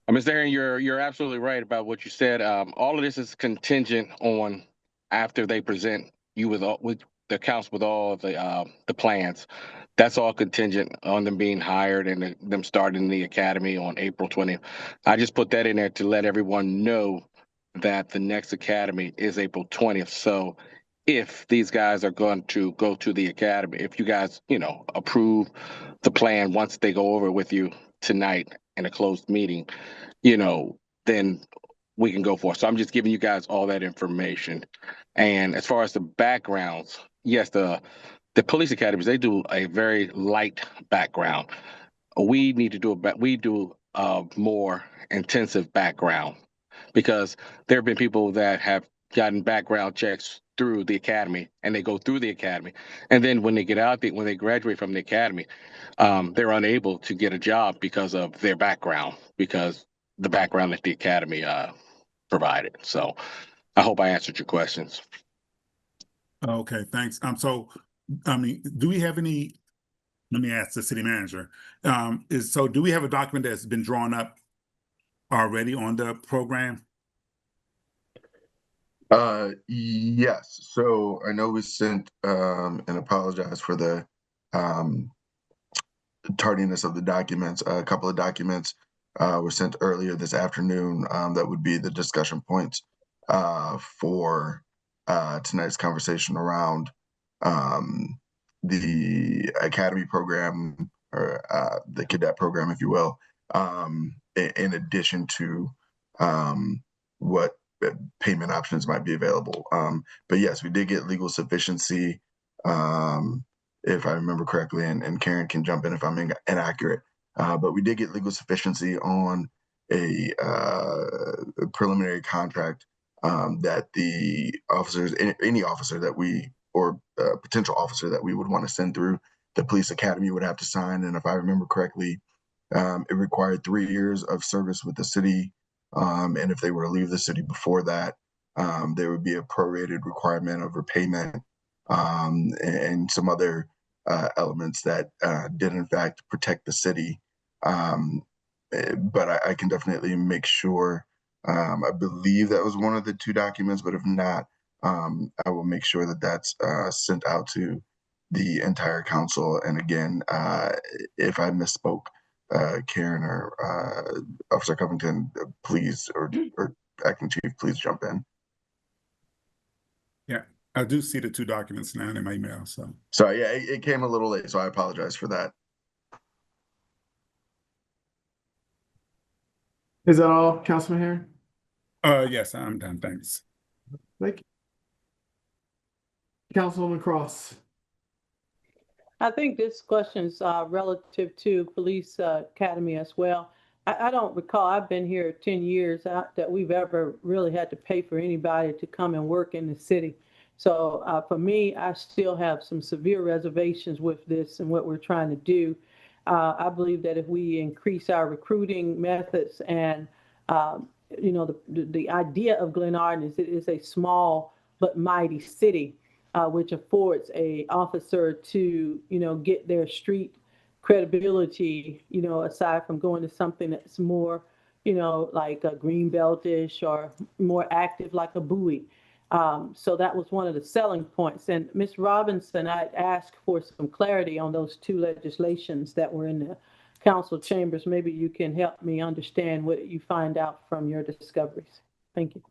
Mr. Herring, you're absolutely right about what you said. All of this is contingent on after they present you with the council with all of the plans. That's all contingent on them being hired and them starting the academy on April 20th. I just put that in there to let everyone know that the next academy is April 20th. So if these guys are going to go to the academy, if you guys, approve the plan once they go over with you tonight in a closed meeting, then we can go for it. So I'm just giving you guys all that information. And as far as the backgrounds, yes, the police academies, they do a very light background. We need to do a more intensive background, because there have been people that have gotten background checks through the academy, and they go through the academy, and then when they get out, when they graduate from the academy, they're unable to get a job because of their background, because the background that the academy provided. So I hope I answered your questions. Okay, thanks. So, I mean, do we have any? Let me ask the city manager. Do we have a document that's been drawn up already on the program? Yes. So I know we sent and apologize for the tardiness of the documents, a couple of documents were sent earlier this afternoon. That would be the discussion points for tonight's conversation around the academy program, or the cadet program, if you will, in addition to what payment options might be available. But yes, we did get legal sufficiency, if I remember correctly, and Karen can jump in if I'm inaccurate. But we did get legal sufficiency on a preliminary contract that the officers, any officer that we, or potential officer that we would want to send through the police academy would have to sign. And if I remember correctly, it required 3 years of service with the city. And if they were to leave the city before that, there would be a prorated requirement of repayment, and some other elements that did in fact protect the city. But I can definitely make sure. I believe that was one of the 2 documents, but if not, I will make sure that that's sent out to the entire council. And again, if I misspoke, Karen or Officer Covington, please, or Acting Chief, please jump in. Yeah, I do see the 2 documents now in my email. So sorry, yeah, it came a little late, so I apologize for that. Is that all, Councilman Herring? Yes, I'm done. Thanks. Thank you. Councilwoman Cross. I think this question is relative to police academy as well. I don't recall, I've been here 10 years, that we've ever really had to pay for anybody to come and work in the city. So for me, I still have some severe reservations with this and what we're trying to do. I believe that if we increase our recruiting methods and, the idea of Glenarden is it is a small but mighty city, which affords a officer to, get their street credibility, aside from going to something that's more, like a greenbeltish or more active like a Bowie. So that was one of the selling points. And Ms. Robinson, I'd asked for some clarity on those 2 legislations that were in the council chambers. Maybe you can help me understand what you find out from your discoveries. Thank you.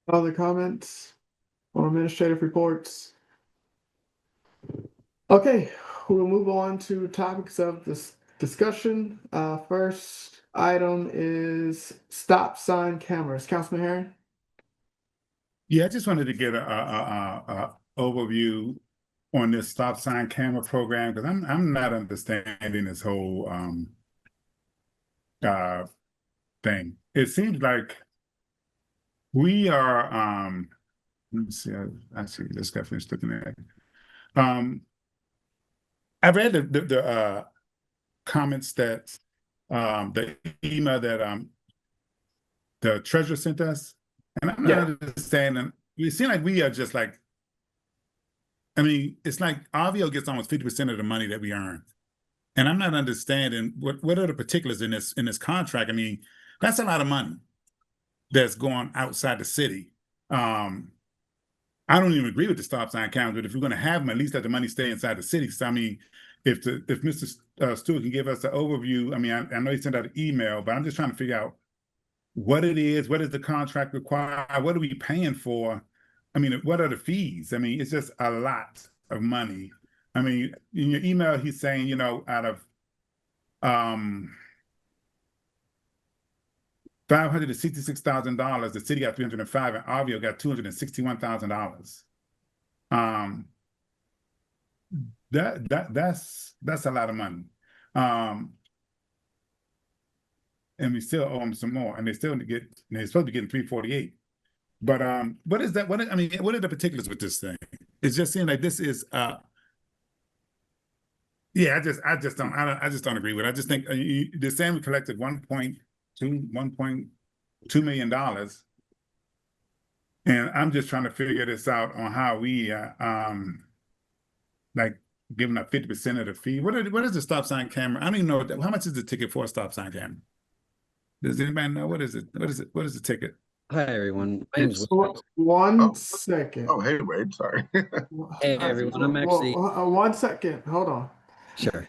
Other comments or administrative reports? Okay, we'll move on to topics of this discussion. First item is stop sign cameras. Councilman Herring? Yeah, I just wanted to get a overview on this stop sign camera program, because I'm not understanding this whole thing. It seems like we are let me see, I see this guy finished looking at it. I read the comments that the email that the treasurer sent us, and I'm not understanding. It seems like we are just like, I mean, it's like Avio gets almost 50% of the money that we earn. And I'm not understanding what are the particulars in this contract. I mean, that's a lot of money that's going outside the city. I don't even agree with the stop sign cameras, but if we're going to have them, at least let the money stay inside the city. So I mean, if Mr. Stewart can give us an overview, I mean, I know he sent out an email, but I'm just trying to figure out what it is, what does the contract require, what are we paying for? I mean, what are the fees? I mean, it's just a lot of money. I mean, in your email, he's saying, out of $566,000, the city got 305, and Avio got $261,000. That's a lot of money. And we still owe them some more, and they're supposed to be getting 348. But what is that? What are the particulars with this thing? It's just seeing like this is yeah, I just don't agree with it. I just think they're saying we collected $1.2 million, and I'm just trying to figure this out on how we like giving up 50% of the fee. What is the stop sign camera? I don't even know how much is the ticket for a stop sign camera. Does anybody know what is it? What is it? What is the ticket? Hi, everyone. My name's It's, Will. One Oh. second. oh, hey, Wade, sorry. Hey, everyone. I'm actually 1 second. Hold on. sure.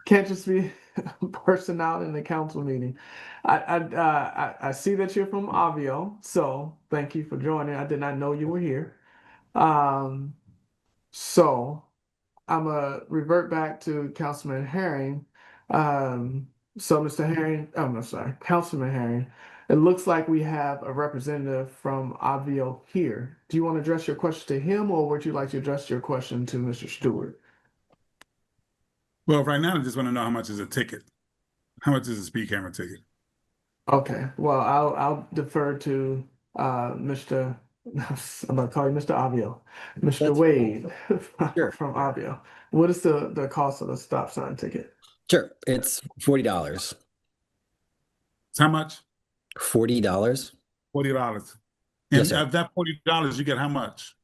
Can't just be a person out in the council meeting. I see that you're from Avio, so thank you for joining. I did not know you were here. So I'm gonna revert back to Councilman Herring. So Mr. Herring, oh, I'm sorry, Councilman Herring. It looks like we have a representative from Avio here. Do you want to address your question to him, or would you like to address your question to Mr. Stewart? Well, right now I just want to know how much is a ticket. How much is a speed camera ticket? Okay, well, I'll defer to Mr. I'm gonna call you Mr. Avio, Mr. That's Wade sure. from Avio. What is the cost of the stop sign ticket? Sure. It's $40. It's how much? $40. $40. Yes, And sir. of that $40, you get how much?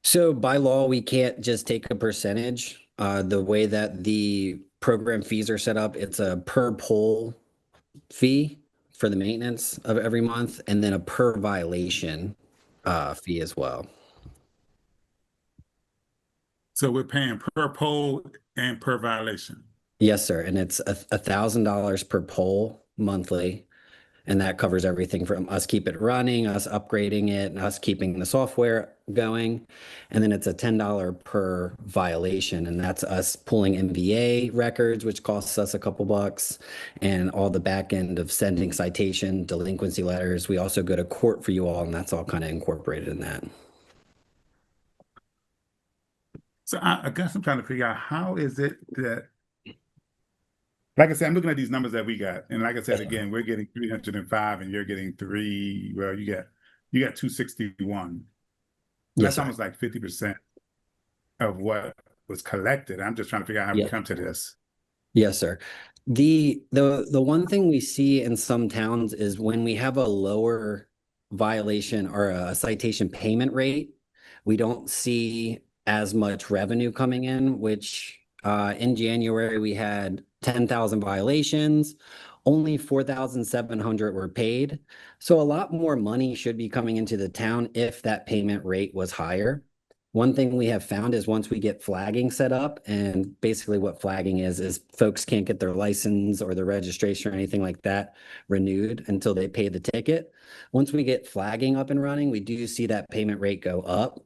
So by law, we can't just take a percentage. The way that the program fees are set up, it's a per pole fee for the maintenance of every month, and then a per violation fee as well. So we're paying per pole and per violation. Yes, sir. And it's $1,000 per pole monthly. And that covers everything from us keep it running, us upgrading it, and us keeping the software going. And then it's a $10 per violation. And that's us pulling MVA records, which costs us a couple bucks, and all the back end of sending citation, delinquency letters. We also go to court for you all, and that's all kind of incorporated in that. So I guess I'm trying to figure out how is it that, like I said, I'm looking at these numbers that we got. And like I said, again, we're getting 305 and you're getting well, you got 261. Yes, That's sir. almost like 50% of what was collected. I'm just trying to figure out how we Yeah. come to this. Yes, sir. The one thing we see in some towns is when we have a lower violation or a citation payment rate, we don't see as much revenue coming in, which in January we had 10,000 violations, only 4,700 were paid. So a lot more money should be coming into the town if that payment rate was higher. One thing we have found is once we get flagging set up, and basically what flagging is folks can't get their license or their registration or anything like that renewed until they pay the ticket. Once we get flagging up and running, we do see that payment rate go up,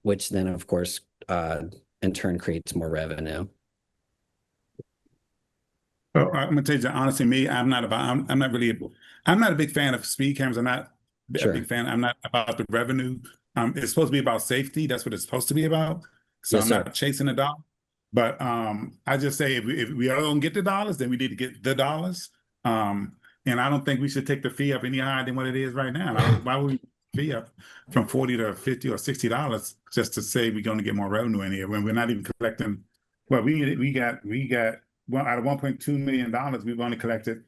which then of course in turn creates more revenue. Well, I'm gonna tell you honestly, I'm not a big fan of speed cameras. I'm not Sure. a big fan. I'm not about the revenue. It's supposed to be about safety. That's what it's supposed to be about. So Yes, I'm sir. not chasing the dollar. But I just say if we are gonna get the dollars, then we need to get the dollars. And I don't think we should take the fee up any higher than what it is right now. Why would we fee up from $40 to $50 or $60 just to say we're going to get more revenue in here when we're not even collecting? Well, we got well, out of $1.2 million, we've only collected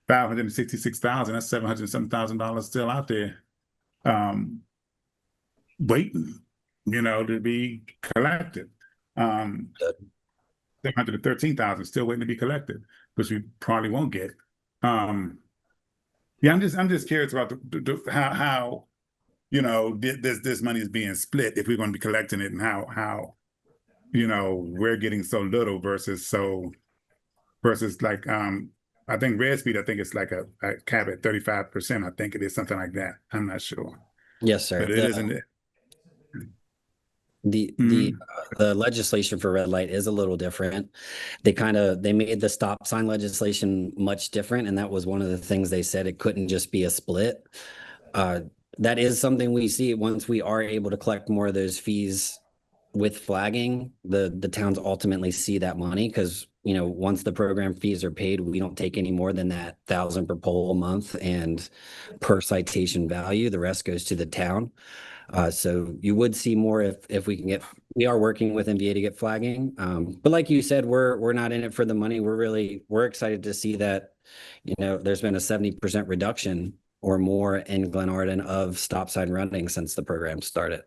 566,000. That's $700,000 still out there, waiting, to be collected. 713,000 still waiting to be collected, which we probably won't get. Yeah, I'm just curious about how this money is being split if we're going to be collecting it, and how we're getting so little versus like I think Red Speed, I think it's like a cap at 35%. I think it is something like that. I'm not sure. Yes, sir. But it isn't it. The legislation for red light is a little different. They made the stop sign legislation much different, and that was one of the things they said. It couldn't just be a split. That is something we see once we are able to collect more of those fees with flagging. The towns ultimately see that money because once the program fees are paid, we don't take any more than that 1,000 per pole a month and per citation value. The rest goes to the town. So you would see more if we can we are working with MVA to get flagging. But like you said, we're not in it for the money. We're excited to see that, there's been a 70% reduction or more in Glenarden of stop sign running since the program started.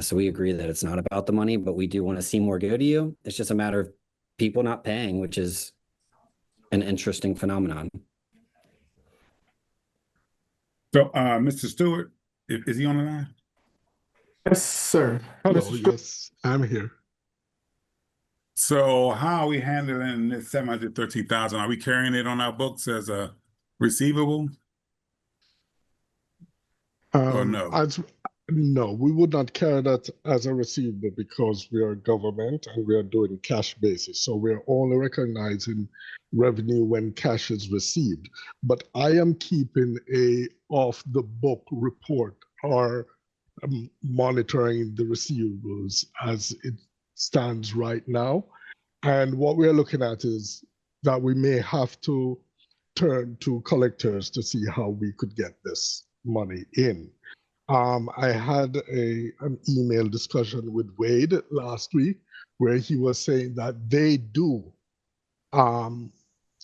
So we agree that it's not about the money, but we do want to see more go to you. It's just a matter of people not paying, which is an interesting phenomenon. So, Mr. Stewart, is he on the line? Yes, sir. Hello, Mr. Stewart. yes, I'm here. So how are we handling this 713,000? Are we carrying it on our books as a receivable or no? No, we would not carry that as a receivable because we are government and we are doing cash basis. So we're only recognizing revenue when cash is received. But I am keeping a off the book report or monitoring the receivables as it stands right now. And what we're looking at is that we may have to turn to collectors to see how we could get this money in. I had an email discussion with Wade last week where he was saying that they do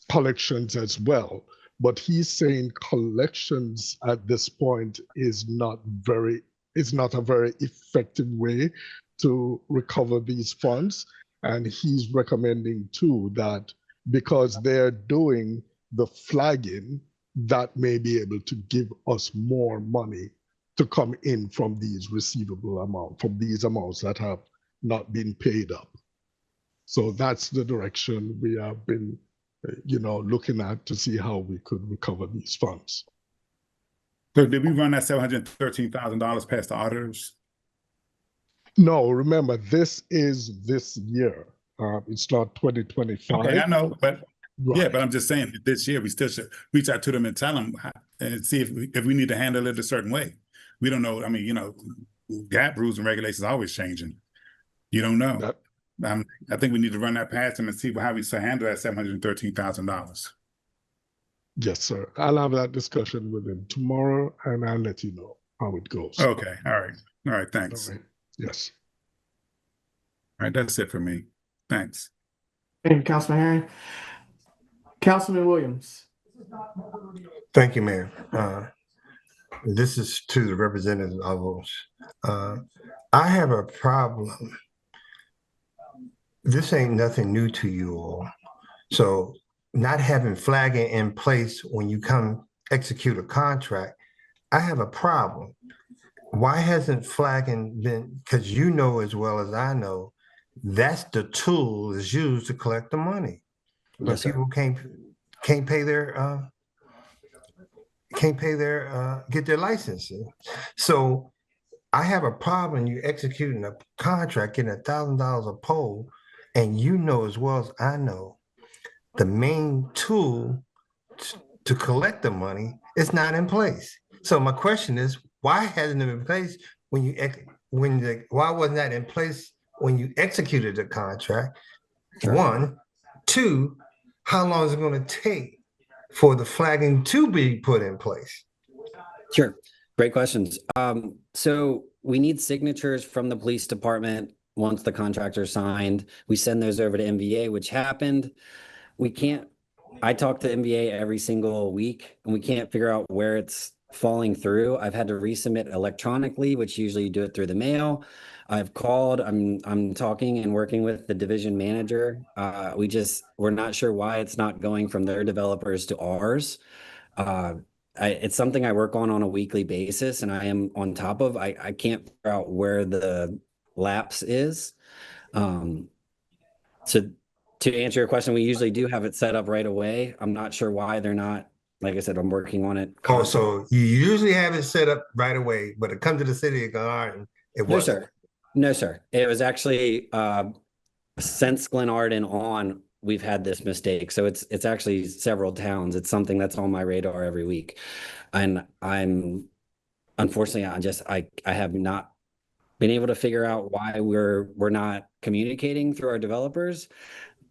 collections as well, but he's saying collections at this point is not a very effective way to recover these funds. And he's recommending too that because they're doing the flagging, that may be able to give us more money to come in from these receivable amounts, from these amounts that have not been paid up. So that's the direction we have been, looking at to see how we could recover these funds. So did we run that $713,000 past the auditors? No, remember, this is this year. It's not 2025. Okay, I know, but Right. yeah, but I'm just saying that this year we still should reach out to them and tell them and see if we need to handle it a certain way. We don't know. I mean, GAAP rules and regulations are always changing. You don't know. I think we need to run that past them and see how we handle that $713,000. Yes, sir. I'll have that discussion with him tomorrow, and I'll let you know how it goes. Okay. All right. Thanks. All right. Yes. All right. That's it for me. Thanks. Thank you, Councilman Herring. Councilman Williams. Thank you, Mayor. This is to the representative of those. I have a problem. This ain't nothing new to you all. So not having flagging in place when you come execute a contract, I have a problem. Why hasn't flagging been, because you know as well as I know, that's the tool that's used to collect the money. But Yes, sir. people can't pay their get their licensing. So I have a problem. You executing a contract, getting $1,000 a poll, and you know as well as I know, the main tool to collect the money is not in place. So my question is, why hasn't it been in place why wasn't that in place when you executed the contract? Sure. 1, 2, how long is it going to take for the flagging to be put in place? Sure. Great questions. So we need signatures from the police department once the contractor's signed. We send those over to MVA, which happened. I talk to MVA every single week and we can't figure out where it's falling through. I've had to resubmit electronically, which usually you do it through the mail. I've called, I'm talking and working with the division manager. We're not sure why it's not going from their developers to ours. It's something I work on a weekly basis and I am on top of. I can't figure out where the lapse is. So to answer your question, we usually do have it set up right away. I'm not sure why they're not. Like I said, I'm working on it. Oh, so you usually have it set up right away, but it comes to the city of Glenarden, it No, wasn't. sir. No, sir. It was actually since Glenarden on, we've had this mistake. So it's actually several towns. It's something that's on my radar every week. And unfortunately, I have not been able to figure out why we're not communicating through our developers,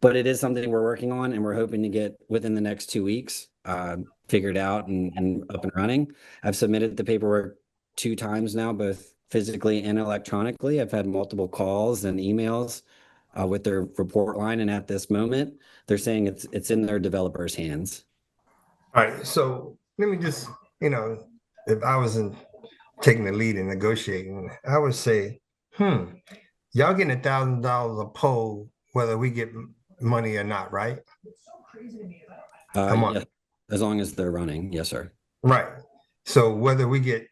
but it is something we're working on and we're hoping to get within the next 2 weeks figured out and up and running. I've submitted the paperwork 2 times now, both physically and electronically. I've had multiple calls and emails with their report line, and at this moment, they're saying it's in their developers' hands. All right, so let me just, if I was taking the lead in negotiating, I would say, y'all getting $1,000 a poll, whether we get money or not, right? A month? Yeah, as long as they're running, yes, sir. Right. So whether we get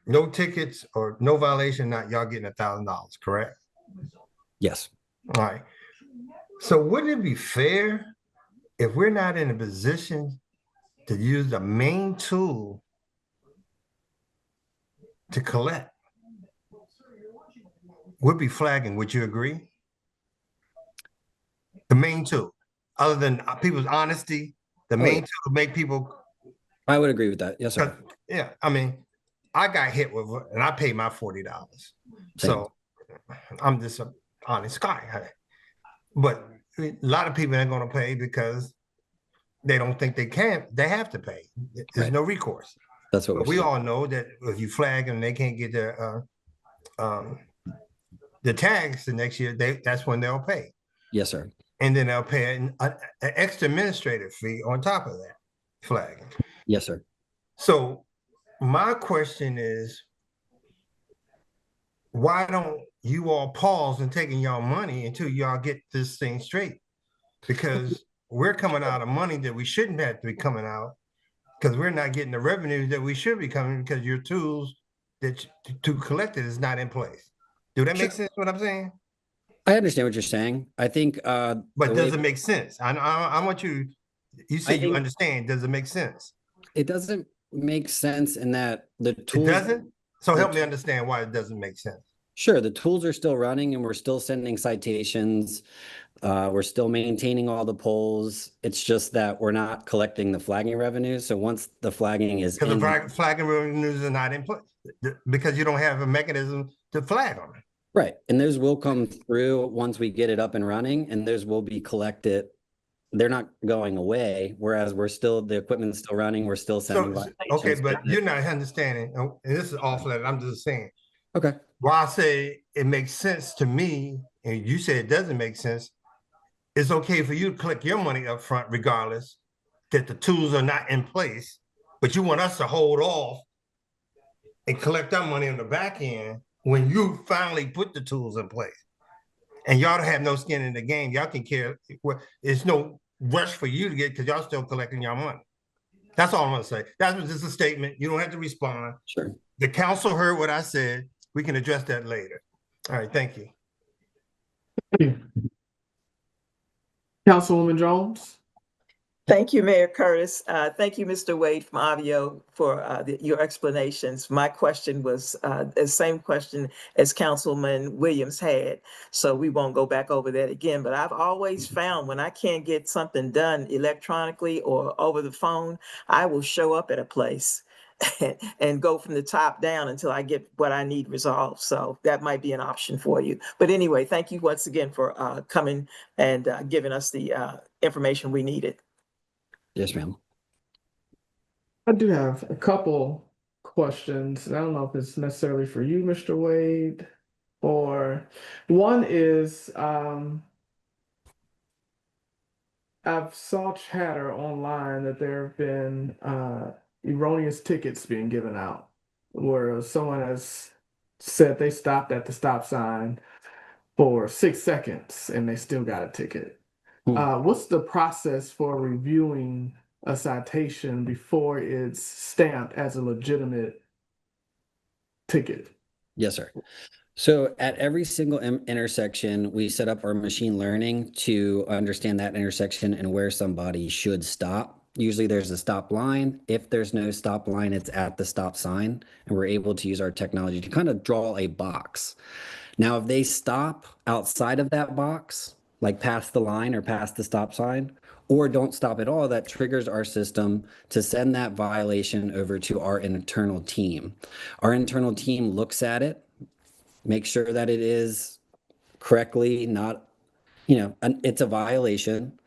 no tickets or no violation, not y'all getting $1,000, correct? Yes. All right. So wouldn't it be fair if we're not in a position to use the main tool to collect? Would be flagging. Would you agree? The main tool, other than people's honesty, the main tool to make people. I would agree with that. Yes, sir. Yeah, I mean, I got hit with, and I paid my $40. So I'm just an honest guy. But a lot of people ain't going to pay because they don't think they can. They have to pay. There's no recourse. That's what we all know that if you flag them, they can't get the tags the next year. That's when they'll pay. Yes, sir. And then they'll pay an extra administrative fee on top of that flagging. Yes, sir. So my question is, why don't you all pause and taking y'all money until y'all get this thing straight? Because we're coming out of money that we shouldn't have to be coming out, because we're not getting the revenue that we should be coming, because your tools that to collect it is not in place. Do that make sense what I'm saying? I understand what you're saying. I think but does it make sense? I want you say you understand. Does it make sense? It doesn't make sense in that the tools. It doesn't? So help me understand why it doesn't make sense. Sure, the tools are still running and we're still sending citations. We're still maintaining all the polls. It's just that we're not collecting the flagging revenue. So once the flagging is because the flagging revenues are not in place because you don't have a mechanism to flag them. Right. And those will come through once we get it up and running, and those will be collected. They're not going away, whereas the equipment's still running. We're still sending. Okay, but you're not understanding. And this is awful. I'm just saying. Okay. Well, I say it makes sense to me, and you say it doesn't make sense. It's okay for you to collect your money up front, regardless that the tools are not in place, but you want us to hold off and collect our money on the back end when you finally put the tools in place. And y'all don't have no skin in the game. Y'all can care. It's no rush for you to get, because y'all still collecting your money. That's all I'm gonna say. That was just a statement. You don't have to respond. Sure. The council heard what I said. We can address that later. All right, thank you. Councilwoman Jones. Thank you, Mayor Curtis. Thank you, Mr. Wade from Avio, for your explanations. My question was the same question as Councilman Williams had, so we won't go back over that again. But I've always found when I can't get something done electronically or over the phone, I will show up at a place and go from the top down until I get what I need resolved. So that might be an option for you. But anyway, thank you once again for coming and giving us the information we needed. Yes, ma'am. I do have a couple questions. I don't know if it's necessarily for you, Mr. Wade, or one is I've saw chatter online that there have been erroneous tickets being given out, where someone has said they stopped at the stop sign for 6 seconds and they still got a ticket. What's the process for reviewing a citation before it's stamped as a legitimate ticket? Yes, sir. So at every single intersection, we set up our machine learning to understand that intersection and where somebody should stop. Usually there's a stop line. If there's no stop line, it's at the stop sign, and we're able to use our technology to kind of draw a box. Now, if they stop outside of that box, like past the line or past the stop sign, or don't stop at all, that triggers our system to send that violation over to our internal team. Our internal team looks at it, make sure that it is correctly not, it's a violation.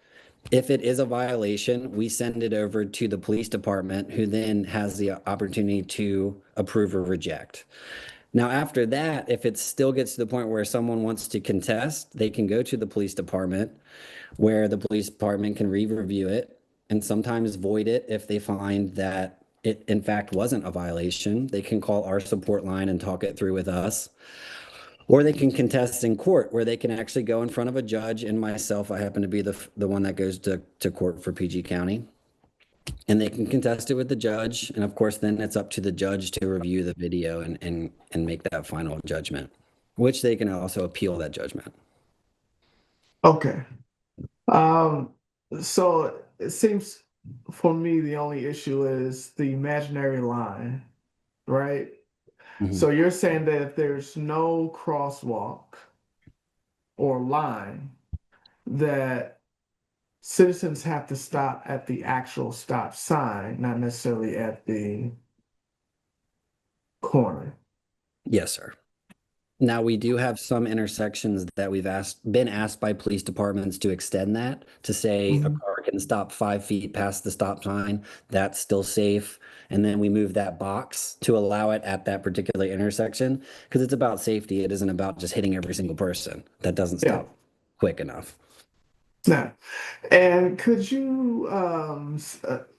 If it is a violation, we send it over to the police department, who then has the opportunity to approve or reject. Now, after that, if it still gets to the point where someone wants to contest, they can go to the police department, where the police department can re-review it and sometimes void it if they find that it in fact wasn't a violation. They can call our support line and talk it through with us. Or they can contest in court, where they can actually go in front of a judge, and myself, I happen to be the one that goes to court for PG County. And they can contest it with the judge. And of course, then it's up to the judge to review the video and make that final judgment, which they can also appeal that judgment. Okay. Um, so it seems for me the only issue is the imaginary line, right? Mhm. So you're saying that if there's no crosswalk or line, that citizens have to stop at the actual stop sign, not necessarily at the corner. Yes, sir. Now, we do have some intersections that we've been asked by police departments to extend that to say a Mhm. car can stop 5 feet past the stop sign. That's still safe. And then we move that box to allow it at that particular intersection because it's about safety. It isn't about just hitting every single person. That doesn't Yeah. stop quick enough. Now, and could you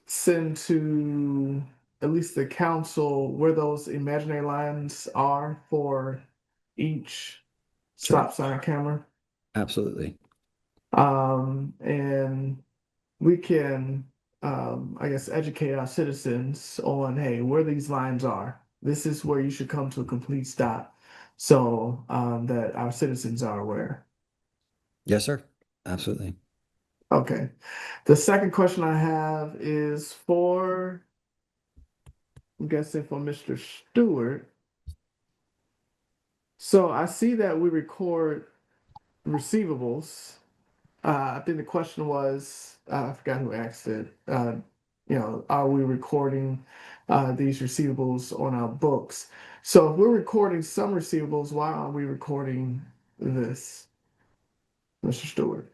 send to at least the council where those imaginary lines are for each stop sign camera? Absolutely. And we can, I guess, educate our citizens on, hey, where these lines are. This is where you should come to a complete stop, so that our citizens are aware. Yes, sir. Absolutely. Okay. The second question I have is I'm guessing for Mr. Stewart. So I see that we record receivables. I think the question was, I forgot who asked it. Are we recording these receivables on our books? So if we're recording some receivables, why aren't we recording this, Mr. Stewart?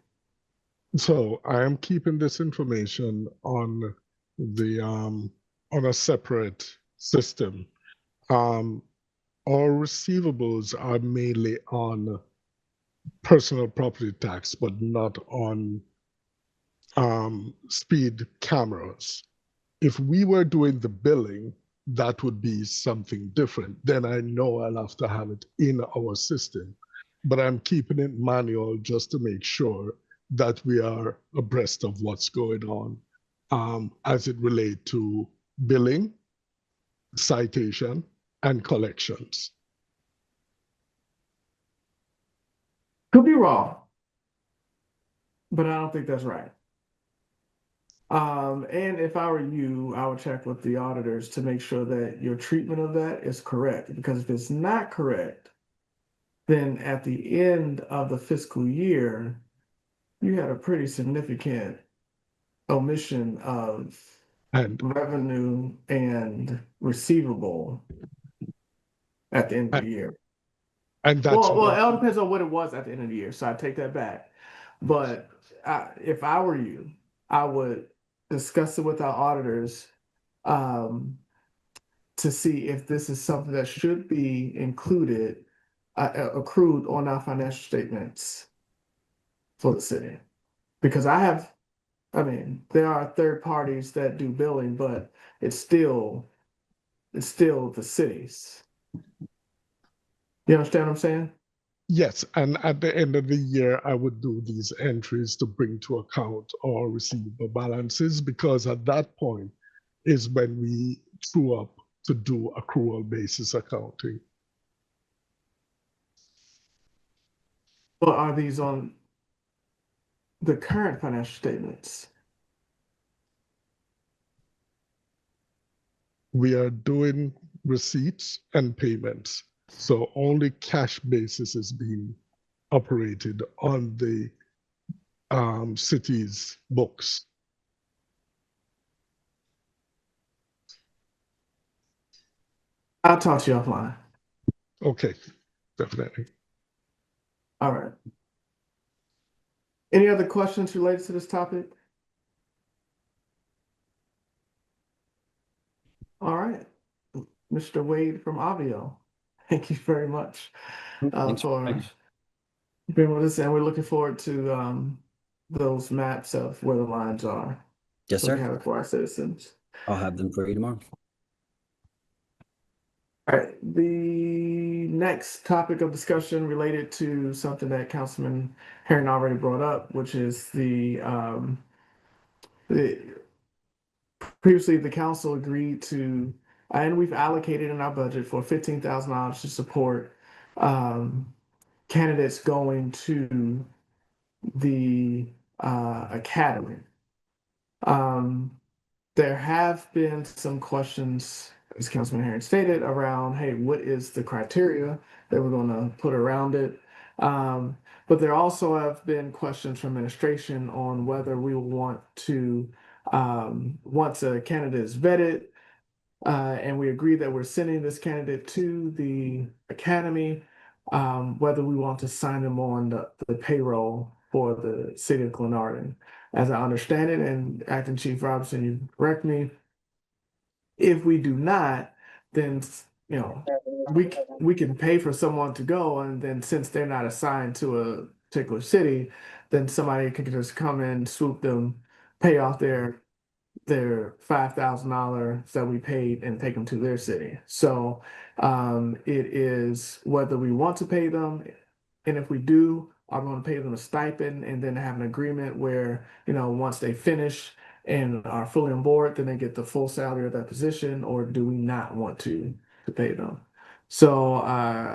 So I am keeping this information on the on a separate system. Our receivables are mainly on personal property tax, but not on speed cameras. If we were doing the billing, that would be something different. Then I know I'll have to have it in our system. But I'm keeping it manual just to make sure that we are abreast of what's going on as it relates to billing, citation, and collections. Could be wrong, but I don't think that's right. And if I were you, I would check with the auditors to make sure that your treatment of that is correct. Because if it's not correct, then at the end of the fiscal year, you had a pretty significant omission of And revenue and receivable at the end of the year. and that's Well, what it all depends on what it was at the end of the year, so I take that back. But if I were you, I would discuss it with our auditors um, to see if this is something that should be included, accrued on our financial statements for the city. Because I mean, there are third parties that do billing, but it's still the cities. You understand what I'm saying? yes, and at the end of the year, I would do these entries to bring to account our receivable balances because at that point is when we true up to do accrual basis accounting. Or are these on the current financial statements? We are doing receipts and payments. So only cash basis is being operated on the city's books. I'll talk to you offline. Okay, definitely. All right. Any other questions related to this topic? All right. Mr. Wade from Avio, thank you very much Thanks. for being with us, and we're looking forward to those maps of where the lines are. Yes, So we have sir. it for our citizens. I'll have them for you tomorrow. All right. The next topic of discussion related to something that Councilman Herron already brought up, which is the previously the council agreed to, and we've allocated in our budget for $15,000 to support candidates going to the academy. There have been some questions, as Councilman Herring stated, around, hey, what is the criteria that we're going to put around it? But there also have been questions from administration on whether we want to, once a candidate is vetted, and we agree that we're sending this candidate to the academy, whether we want to sign them on the payroll for the city of Glenarden. As I understand it, and Acting Chief Robinson, you correct me, if we do not, then we can pay for someone to go, and then since they're not assigned to a particular city, then somebody can just come in, swoop them, pay off their $5,000 that we paid and take them to their city. So it is whether we want to pay them, and if we do, are we going to pay them a stipend and then have an agreement where, once they finish and are fully on board, then they get the full salary of that position, or do we not want to pay them? So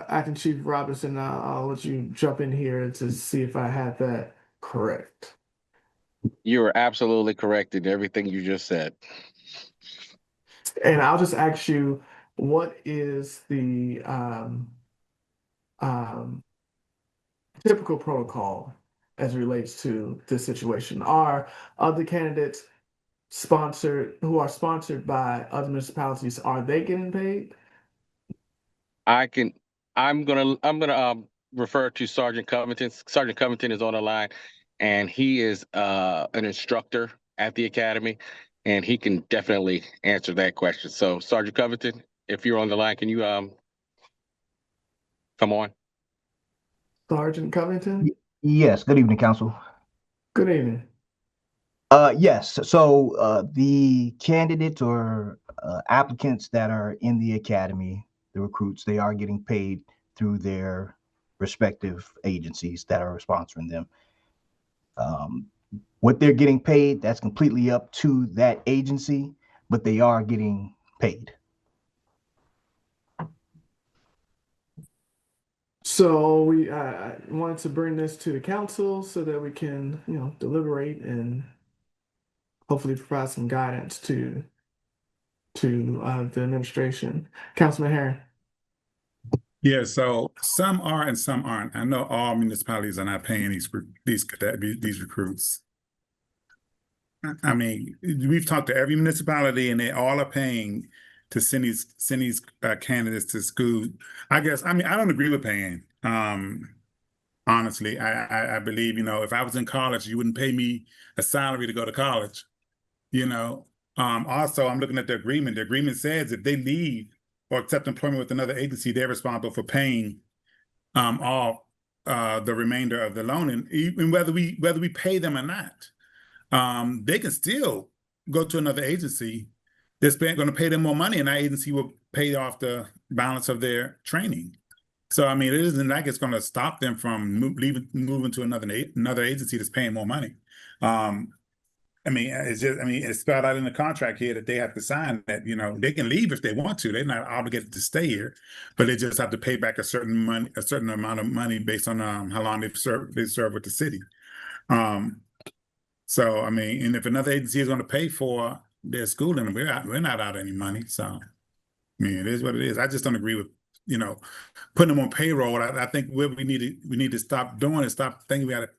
Acting Chief Robinson, I'll let you jump in here to see if I had that correct. You are absolutely correct in everything you just said. And I'll just ask you, what is the typical protocol as it relates to this situation? Are other candidates who are sponsored by other municipalities, are they getting paid? I'm gonna refer to Sergeant Covington. Sergeant Covington is on the line, and he is an instructor at the academy, and he can definitely answer that question. So, Sergeant Covington, if you're on the line, can you come on? Sergeant Covington? Yes, good evening, Council. Good evening. Yes, so the candidates or applicants that are in the academy, the recruits, they are getting paid through their respective agencies that are sponsoring them. What they're getting paid, that's completely up to that agency, but they are getting paid. So we wanted to bring this to the council so that we can, deliberate and hopefully provide some guidance to the administration. Councilman Herring. Yeah, so some are and some aren't. I know all municipalities are not paying these recruits. I mean, we've talked to every municipality, and they all are paying to send these candidates to school. I guess I don't agree with paying. Honestly, I believe if I was in college, you wouldn't pay me a salary to go to college. Also, I'm looking at the agreement. The agreement says if they leave or accept employment with another agency, they're responsible for paying all the remainder of the loan, and whether we pay them or not. They can still go to another agency that's going to pay them more money, and that agency will pay off the balance of their training. So, it isn't like it's going to stop them from moving to another agency that's paying more money. It's spelled out in the contract here that they have to sign that, they can leave if they want to. They're not obligated to stay here, but they just have to pay back a certain amount of money based on how long they've served with the city. And if another agency is going to pay for their schooling, we're not out any money. So, it is what it is. I just don't agree with, putting them on payroll. I think what we need to stop doing is stop thinking about it.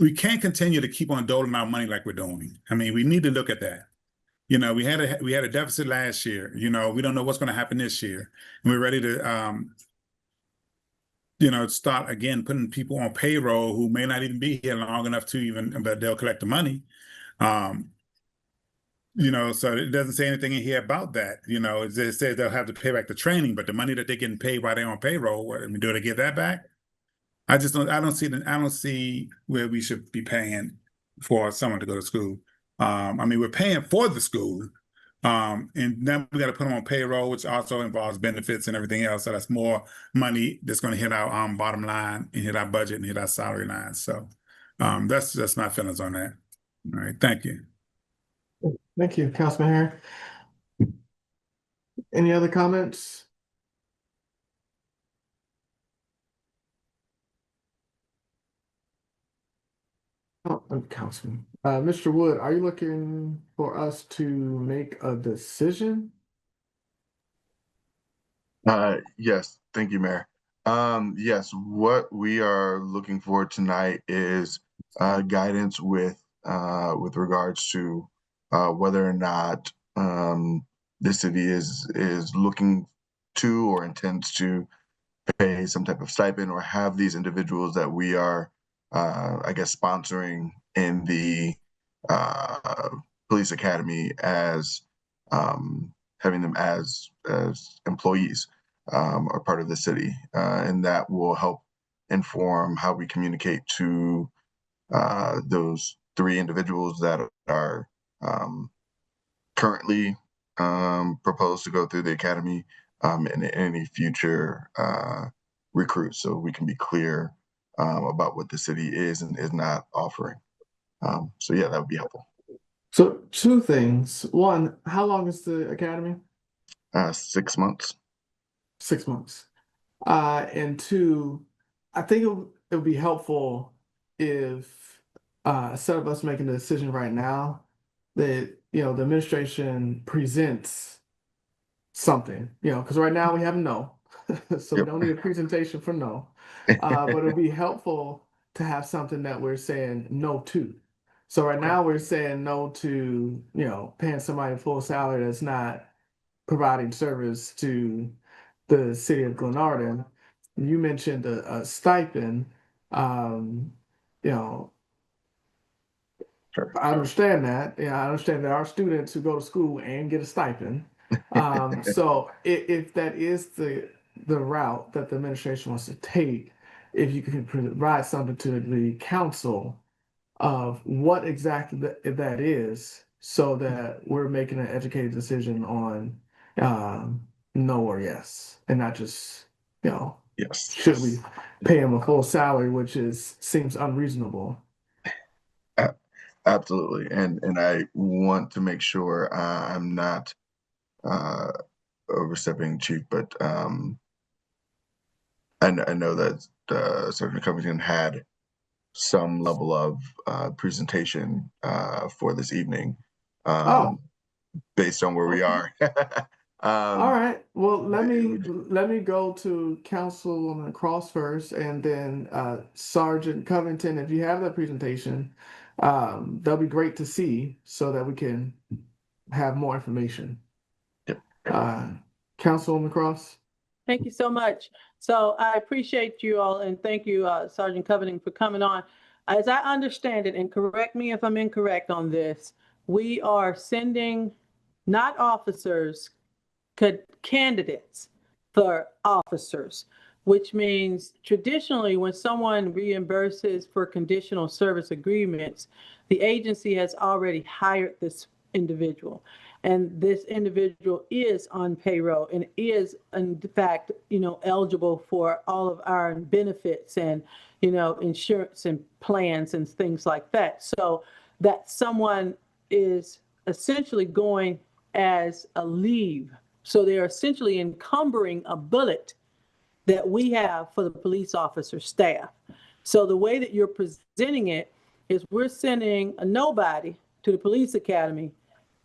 We can't continue to keep on doling out money like we're doing. We need to look at that. We had a deficit last year. We don't know what's going to happen this year. And we're ready to start again putting people on payroll who may not even be here long enough but they'll collect the money. So it doesn't say anything in here about that. It says they'll have to pay back the training, but the money that they're getting paid while they're on payroll, do they get that back? I don't see where we should be paying for someone to go to school. We're paying for the school, and then we got to put them on payroll, which also involves benefits and everything else. So that's more money that's going to hit our bottom line and hit our budget and hit our salary line. So that's my feelings on that. All right, thank you. Thank you, Councilman Harris. Any other comments? Oh, Councilman. Mr. Wood, are you looking for us to make a decision? Yes, thank you, Mayor. Yes, what we are looking for tonight is guidance with regards to whether or not the city is looking to or intends to pay some type of stipend or have these individuals that we are, I guess, sponsoring in the police academy as having them as employees are part of the city, and that will help inform how we communicate to those three individuals that are currently proposed to go through the academy and any future recruits, so we can be clear about what the city is and is not offering. So yeah, that would be helpful. So two things. One, how long is the academy? 6 months. 6 months. And two, I think it would be helpful if instead of us making a decision right now, that the administration presents something, because right now we have no, so we Yep. don't need a presentation for no. But it'll be helpful to have something that we're saying no to. So right now we're saying no to, paying somebody full salary that's not providing service to the city of Glenarden. You mentioned a stipend. Um, you know, Sure. I understand that. Yeah, I understand there are students who go to school and get a stipend. So if that is the route that the administration wants to take, if you can provide something to the council of what exactly that is, so that we're making an educated decision on no or yes, and not just Yes. should we pay him a full salary, which seems unreasonable. Absolutely, and I want to make sure I'm not overstepping, Chief, but I know that Sergeant Covington had some level of presentation for this evening, Oh, based on where we okay. are. All right. Well, let me go to Councilwoman Cross first, and then Sergeant Covington. If you have that presentation, that'll be great to see, so that we can have more information. Yep. Councilwoman Cross. Thank you so much. So I appreciate you all, and thank you, Sergeant Covington, for coming on. As I understand it, and correct me if I'm incorrect on this, we are sending not officers, candidates for officers, which means traditionally when someone reimburses for conditional service agreements, the agency has already hired this individual. And this individual is on payroll and is in fact, eligible for all of our benefits and, insurance and plans and things like that. So that someone is essentially going as a leave. So they're essentially encumbering a bullet that we have for the police officer staff. So the way that you're presenting it is we're sending a nobody to the police academy,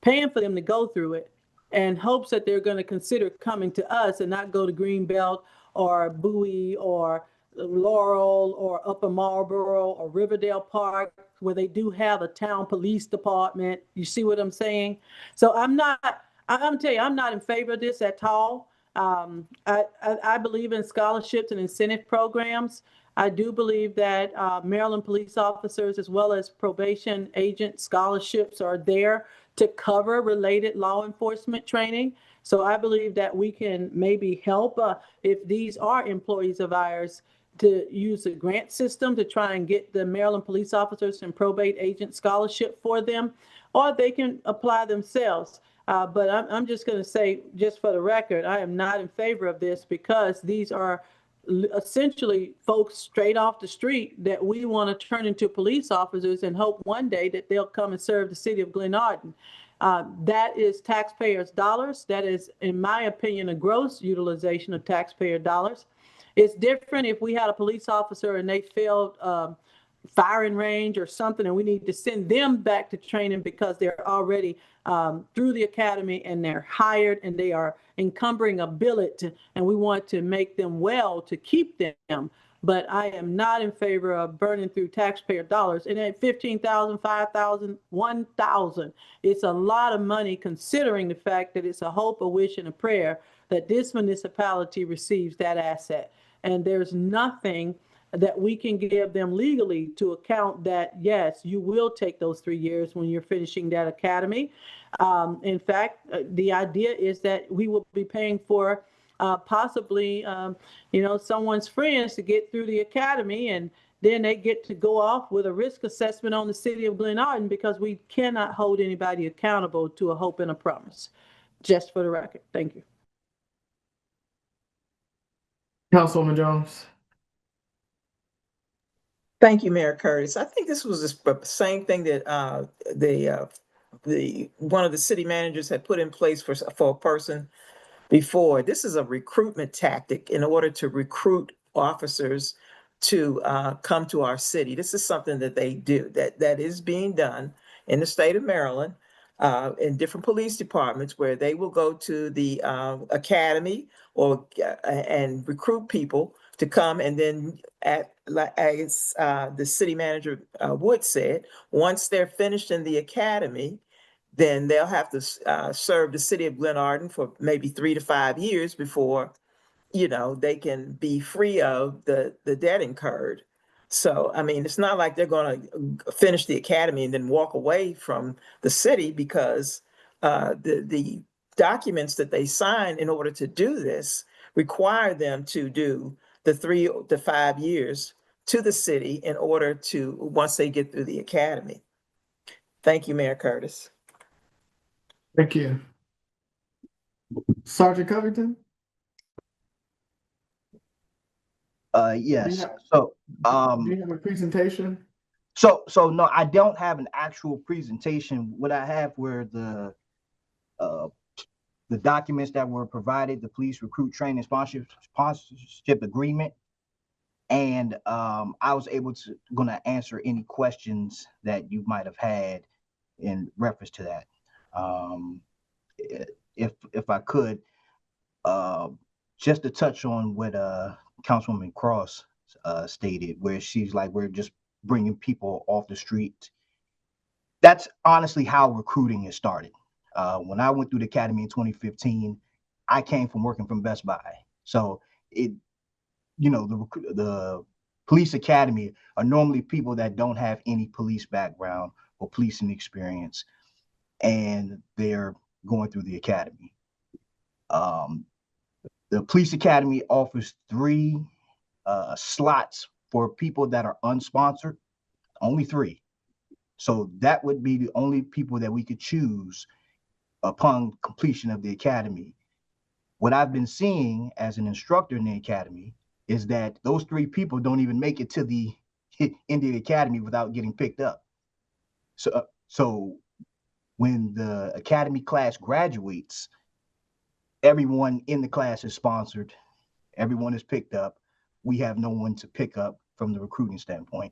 paying for them to go through it, and hopes that they're going to consider coming to us and not go to Greenbelt or Bowie or Laurel or Upper Marlboro or Riverdale Park, where they do have a town police department. You see what I'm saying? So I'm gonna tell you, I'm not in favor of this at all. I believe in scholarships and incentive programs. I do believe that Maryland police officers, as well as probation agent scholarships, are there to cover related law enforcement training. So I believe that we can maybe help if these are employees of ours to use the grant system to try and get the Maryland police officers and probate agent scholarship for them, or they can apply themselves. But I'm just going to say, just for the record, I am not in favor of this because these are essentially folks straight off the street that we want to turn into police officers and hope one day that they'll come and serve the city of Glenarden. That is taxpayers' dollars. That is, in my opinion, a gross utilization of taxpayer dollars. It's different if we had a police officer and they failed firing range or something, and we need to send them back to training because they're already through the academy and they're hired and they are encumbering a billet, and we want to make them well to keep them. But I am not in favor of burning through taxpayer dollars. And at 15,000, 5,000, 1,000, it's a lot of money considering the fact that it's a hope, a wish, and a prayer that this municipality receives that asset. And there's nothing that we can give them legally to account that, yes, you will take those 3 years when you're finishing that academy. In fact, the idea is that we will be paying for possibly, someone's friends to get through the academy, and then they get to go off with a risk assessment on the city of Glenarden, because we cannot hold anybody accountable to a hope and a promise. Just for the record. Thank you. Councilwoman Jones. Thank you, Mayor Curtis. I think this was the same thing that one of the city managers had put in place for a person before. This is a recruitment tactic in order to recruit officers to come to our city. This is something that they do, that is being done in the state of Maryland, in different police departments, where they will go to the academy and recruit people to come, and then as the city manager Wood said, once they're finished in the academy, then they'll have to serve the city of Glenarden for maybe 3 to 5 years before, they can be free of the debt incurred. So, I mean, it's not like they're going to finish the academy and then walk away from the city, because the documents that they sign in order to do this require them to do the 3 to 5 years to the city in order to, once they get through the academy. Thank you, Mayor Curtis. Thank you. Sergeant Covington? Yes. Do So, you have a presentation? so no, I don't have an actual presentation. What I have were the documents that were provided, the police recruit training sponsorship agreement, and I was able to gonna answer any questions that you might have had in reference to that. If I could, just to touch on what Councilwoman Cross stated, where she's like, we're just bringing people off the street. That's honestly how recruiting is started. When I went through the academy in 2015, I came from working from Best Buy. So the police academy are normally people that don't have any police background or policing experience, and they're going through the academy. The police academy offers 3 slots for people that are unsponsored, only 3. So that would be the only people that we could choose upon completion of the academy. What I've been seeing as an instructor in the academy is that those 3 people don't even make it to the end of the academy without getting picked up. So when the academy class graduates, everyone in the class is sponsored, everyone is picked up. We have no one to pick up from the recruiting standpoint.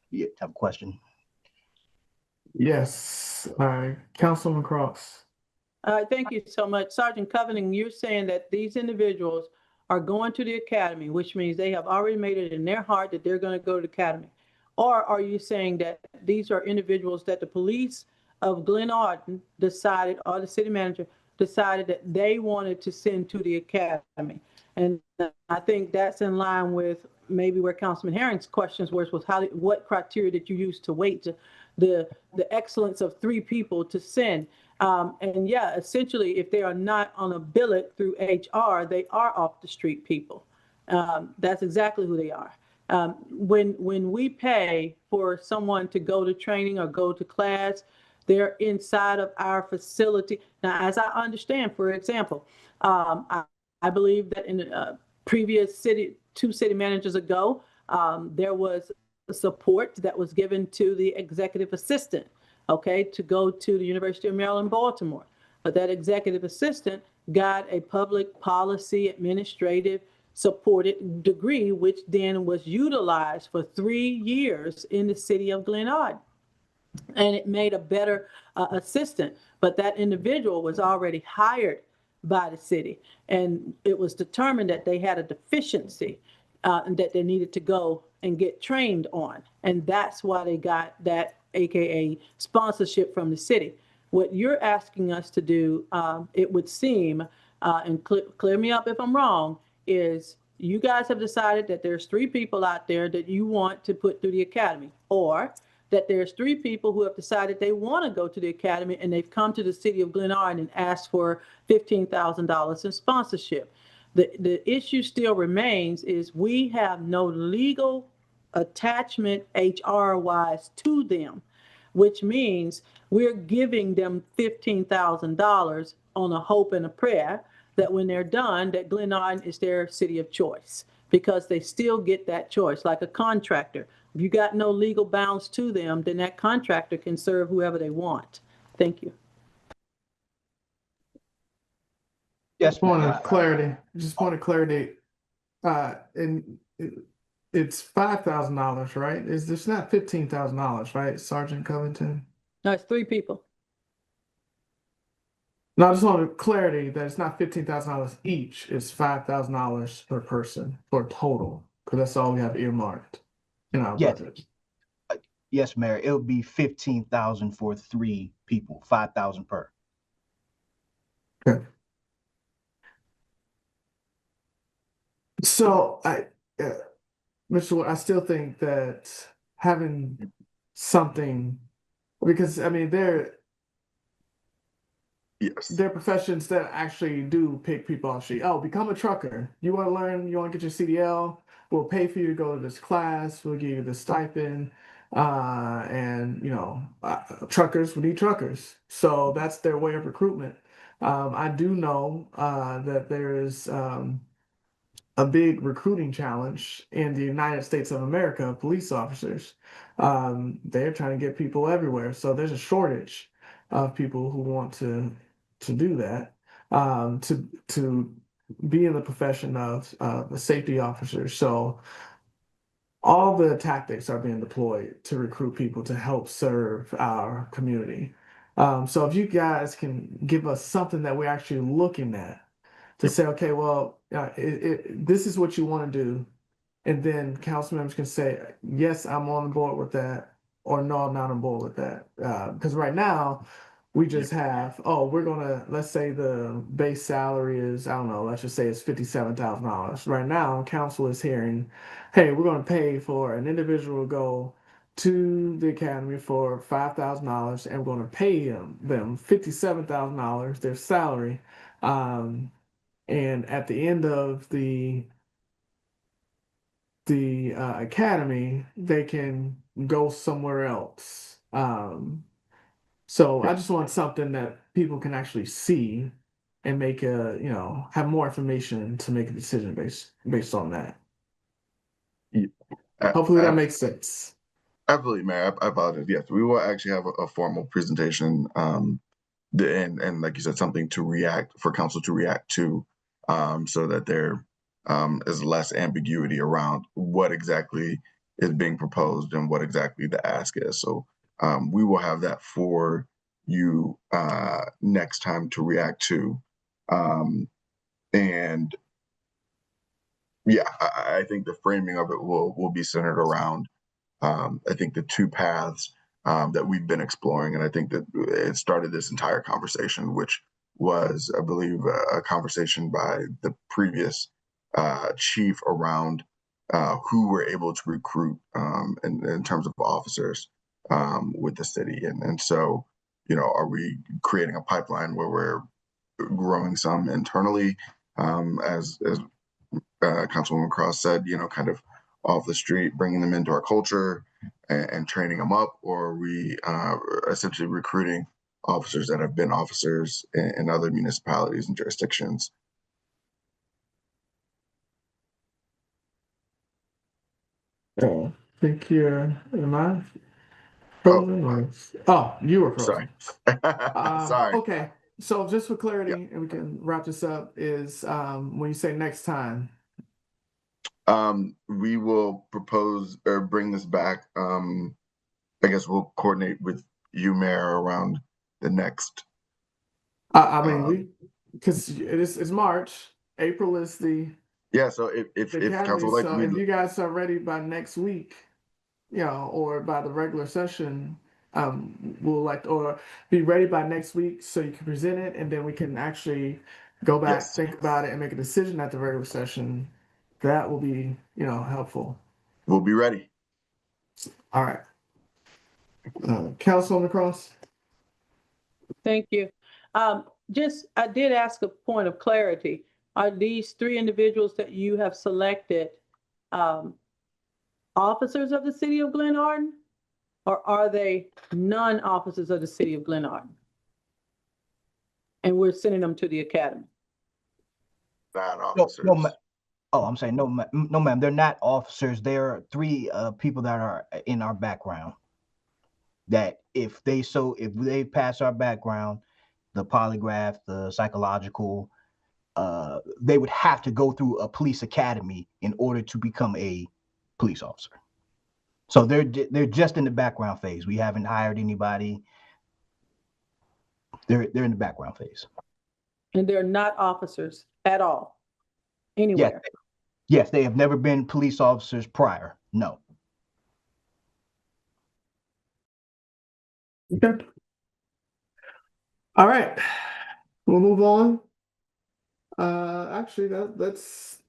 Yeah, have a question? Yes. Councilman Cross. Thank you so much. Sergeant Covington, you're saying that these individuals are going to the academy, which means they have already made it in their heart that they're going to go to the academy. Or are you saying that these are individuals that the police of Glenarden decided, or the city manager decided, that they wanted to send to the academy? And I think that's in line with maybe where Councilman Herring's questions was what criteria did you use to weight the excellence of 3 people to send? And yeah, essentially, if they are not on a billet through HR, they are off the street people. That's exactly who they are. When we pay for someone to go to training or go to class, they're inside of our facility. Now, as I understand, for example, I believe that in previous 2 city managers ago, there was support that was given to the executive assistant, okay, to go to the University of Maryland, Baltimore. But that executive assistant got a public policy administrative supported degree, which then was utilized for 3 years in the city of Glenarden. And it made a better assistant. But that individual was already hired by the city, and it was determined that they had a deficiency and that they needed to go and get trained on. And that's why they got that AKA sponsorship from the city. What you're asking us to do, it would seem, and clear me up if I'm wrong, is you guys have decided that there's 3 people out there that you want to put through the academy, or that there's 3 people who have decided they want to go to the academy and they've come to the city of Glenarden and asked for $15,000 in sponsorship. The issue still remains is we have no legal attachment HR-wise to them, which means we're giving them $15,000 on a hope and a prayer that when they're done, that Glenarden is their city of choice, because they still get that choice, like a contractor. If you got no legal bounds to them, then that contractor can serve whoever they want. Thank you. Yes, Point ma'am. of clarity. Just point of clarity. And it's $5,000, right? Is this not $15,000, right, Sergeant Covington? No, it's 3 people. No, I just want clarity that it's not $15,000 each. It's $5,000 per person for total, because that's all we have earmarked in our Yes. budget. Yes, Mayor. It would be 15,000 for 3 people, 5,000 per. Okay. So Mr. Wood, I still think that having something, because I mean Yes. they're professions that actually do pick people off sheet. Oh, become a trucker. You want to learn, you want to get your CDL, we'll pay for you to go to this class, we'll give you the stipend. And truckers, we need truckers. So that's their way of recruitment. I do know that there is a big recruiting challenge in the United States of America of police officers. They're trying to get people everywhere. So there's a shortage of people who want to do that, to be in the profession of a safety officer. So all the tactics are being deployed to recruit people to help serve our community. So if you guys can give us something that we're actually looking at to say, okay, well, this is what you want to do. And then council members can say, yes, I'm on board with that, or no, I'm not on board with that. Because right now, we just have, let's say the base salary is, I don't know, let's just say it's $57,000. Right now, council is hearing, hey, we're going to pay for an individual to go to the academy for $5,000, and we're going to pay them $57,000, their salary. And at the end of the academy, they can go somewhere else. So I just want something that people can actually see and make have more information to make a decision based on that. Hopefully that makes sense. Absolutely, Mayor. I apologize. Yes, we will actually have a formal presentation, and like you said, something for council to react to, so that there is less ambiguity around what exactly is being proposed and what exactly the ask is. So we will have that for you next time to react to, and yeah, I think the framing of it will be centered around, I think, the 2 paths that we've been exploring. And I think that it started this entire conversation, which was, I believe, a conversation by the previous chief around who we're able to recruit in terms of officers with the city. And so, are we creating a pipeline where we're growing some internally, as Councilwoman Cross said, kind of off the street, bringing them into our culture and training them up, or are we essentially recruiting officers that have been officers in other municipalities and jurisdictions? think am I Oh, frozen or? Oh, you were sorry. frozen. Sorry. Okay. So just for Yeah. clarity, and we can wrap this up, is when you say next time, We will propose or bring this back. I guess we'll coordinate with you, Mayor, around the next. I mean, because it's March, April is the Yeah, so the if council academy. would like So to if meet, you guys are ready by next week, or by the regular session, we'll or be ready by next week so you can present it, and then we can actually go back, yes, think about it, and make a decision at the regular session. That will be, helpful. we'll be ready. All right. Councilwoman Cross? Thank you. I did ask a point of clarity. Are these three individuals that you have selected officers of the city of Glenarden? Or are they non-officers of the city of Glenarden? And we're sending them to the academy. Non-officers. I'm saying no, no, ma'am. They're not officers. They're three people that are in our background. That if they pass our background, the polygraph, the psychological, they would have to go through a police academy in order to become a police officer. So they're just in the background phase. We haven't hired anybody. They're in the background phase. And they're not officers at all, anywhere. Yes, they have never been police officers prior. No. Okay. All right. We'll move on. Actually, that's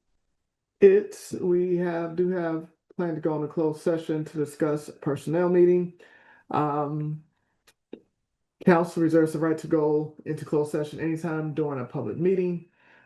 it. We do have planned to go into closed session to discuss personnel meeting. Council reserves the right to go into closed session anytime during a public meeting.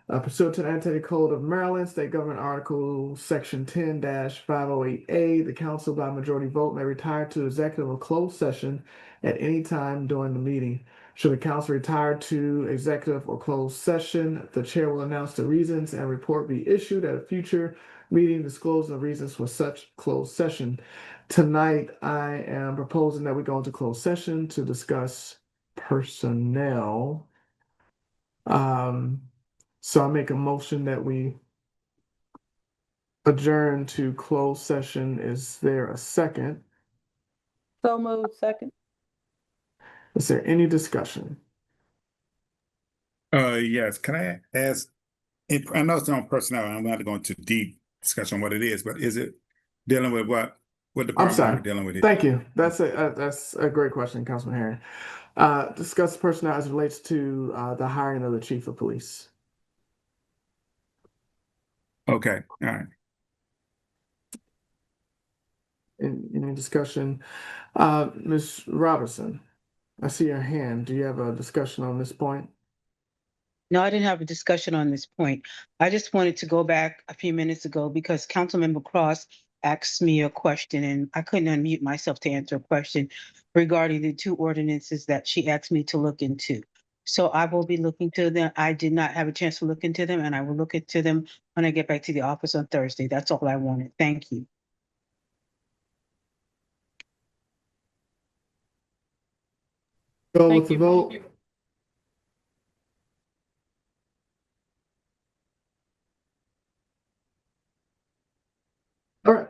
Pursuant to the Annotated Code of Maryland, State Government Article Section 10-508A, the council by majority vote may retire to executive or closed session at any time during the meeting. Should the council retire to executive or closed session, the chair will announce the reasons and report be issued at a future meeting disclosing the reasons for such closed session. Tonight, I am proposing that we go into closed session to discuss personnel. So I make a motion that we adjourn to closed session. Is there a second? So moved, second. Is there any discussion? Yes. Can I ask? I know it's on personnel. I'm not going to deep discussion on what it is, but is it dealing with what I'm department sorry. we're dealing with it? Thank you. That's a great question, Councilman Herring. Discuss personnel as it relates to the hiring of the chief of police. Okay. All right. Any discussion? Ms. Robertson, I see your hand. Do you have a discussion on this point? No, I didn't have a discussion on this point. I just wanted to go back a few minutes ago because Councilmember Cross asked me a question and I couldn't unmute myself to answer a question regarding the two ordinances that she asked me to look into. So I will be looking to them. I did not have a chance to look into them and I will look into them when I get back to the office on Thursday. That's all I wanted. Thank you. Go Thank with the you. vote. All right.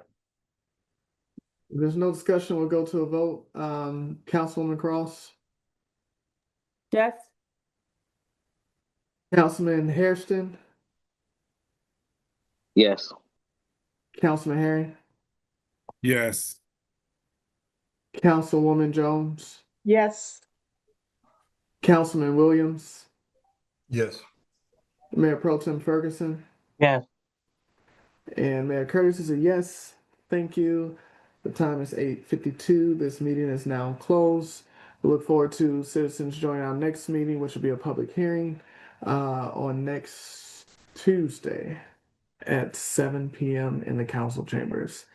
If there's no discussion, we'll go to a vote. Councilwoman Cross, Yes. Councilman Hairston, Yes. Councilman Herring, Yes. Councilwoman Jones, Yes. Councilman Williams, Yes. Mayor Pro Tem Ferguson, Yes. and Mayor Curtis is a yes. Thank you. The time is 8:52. This meeting is now closed. We look forward to citizens joining our next meeting, which will be a public hearing on next Tuesday at 7 p.m. in the council chambers.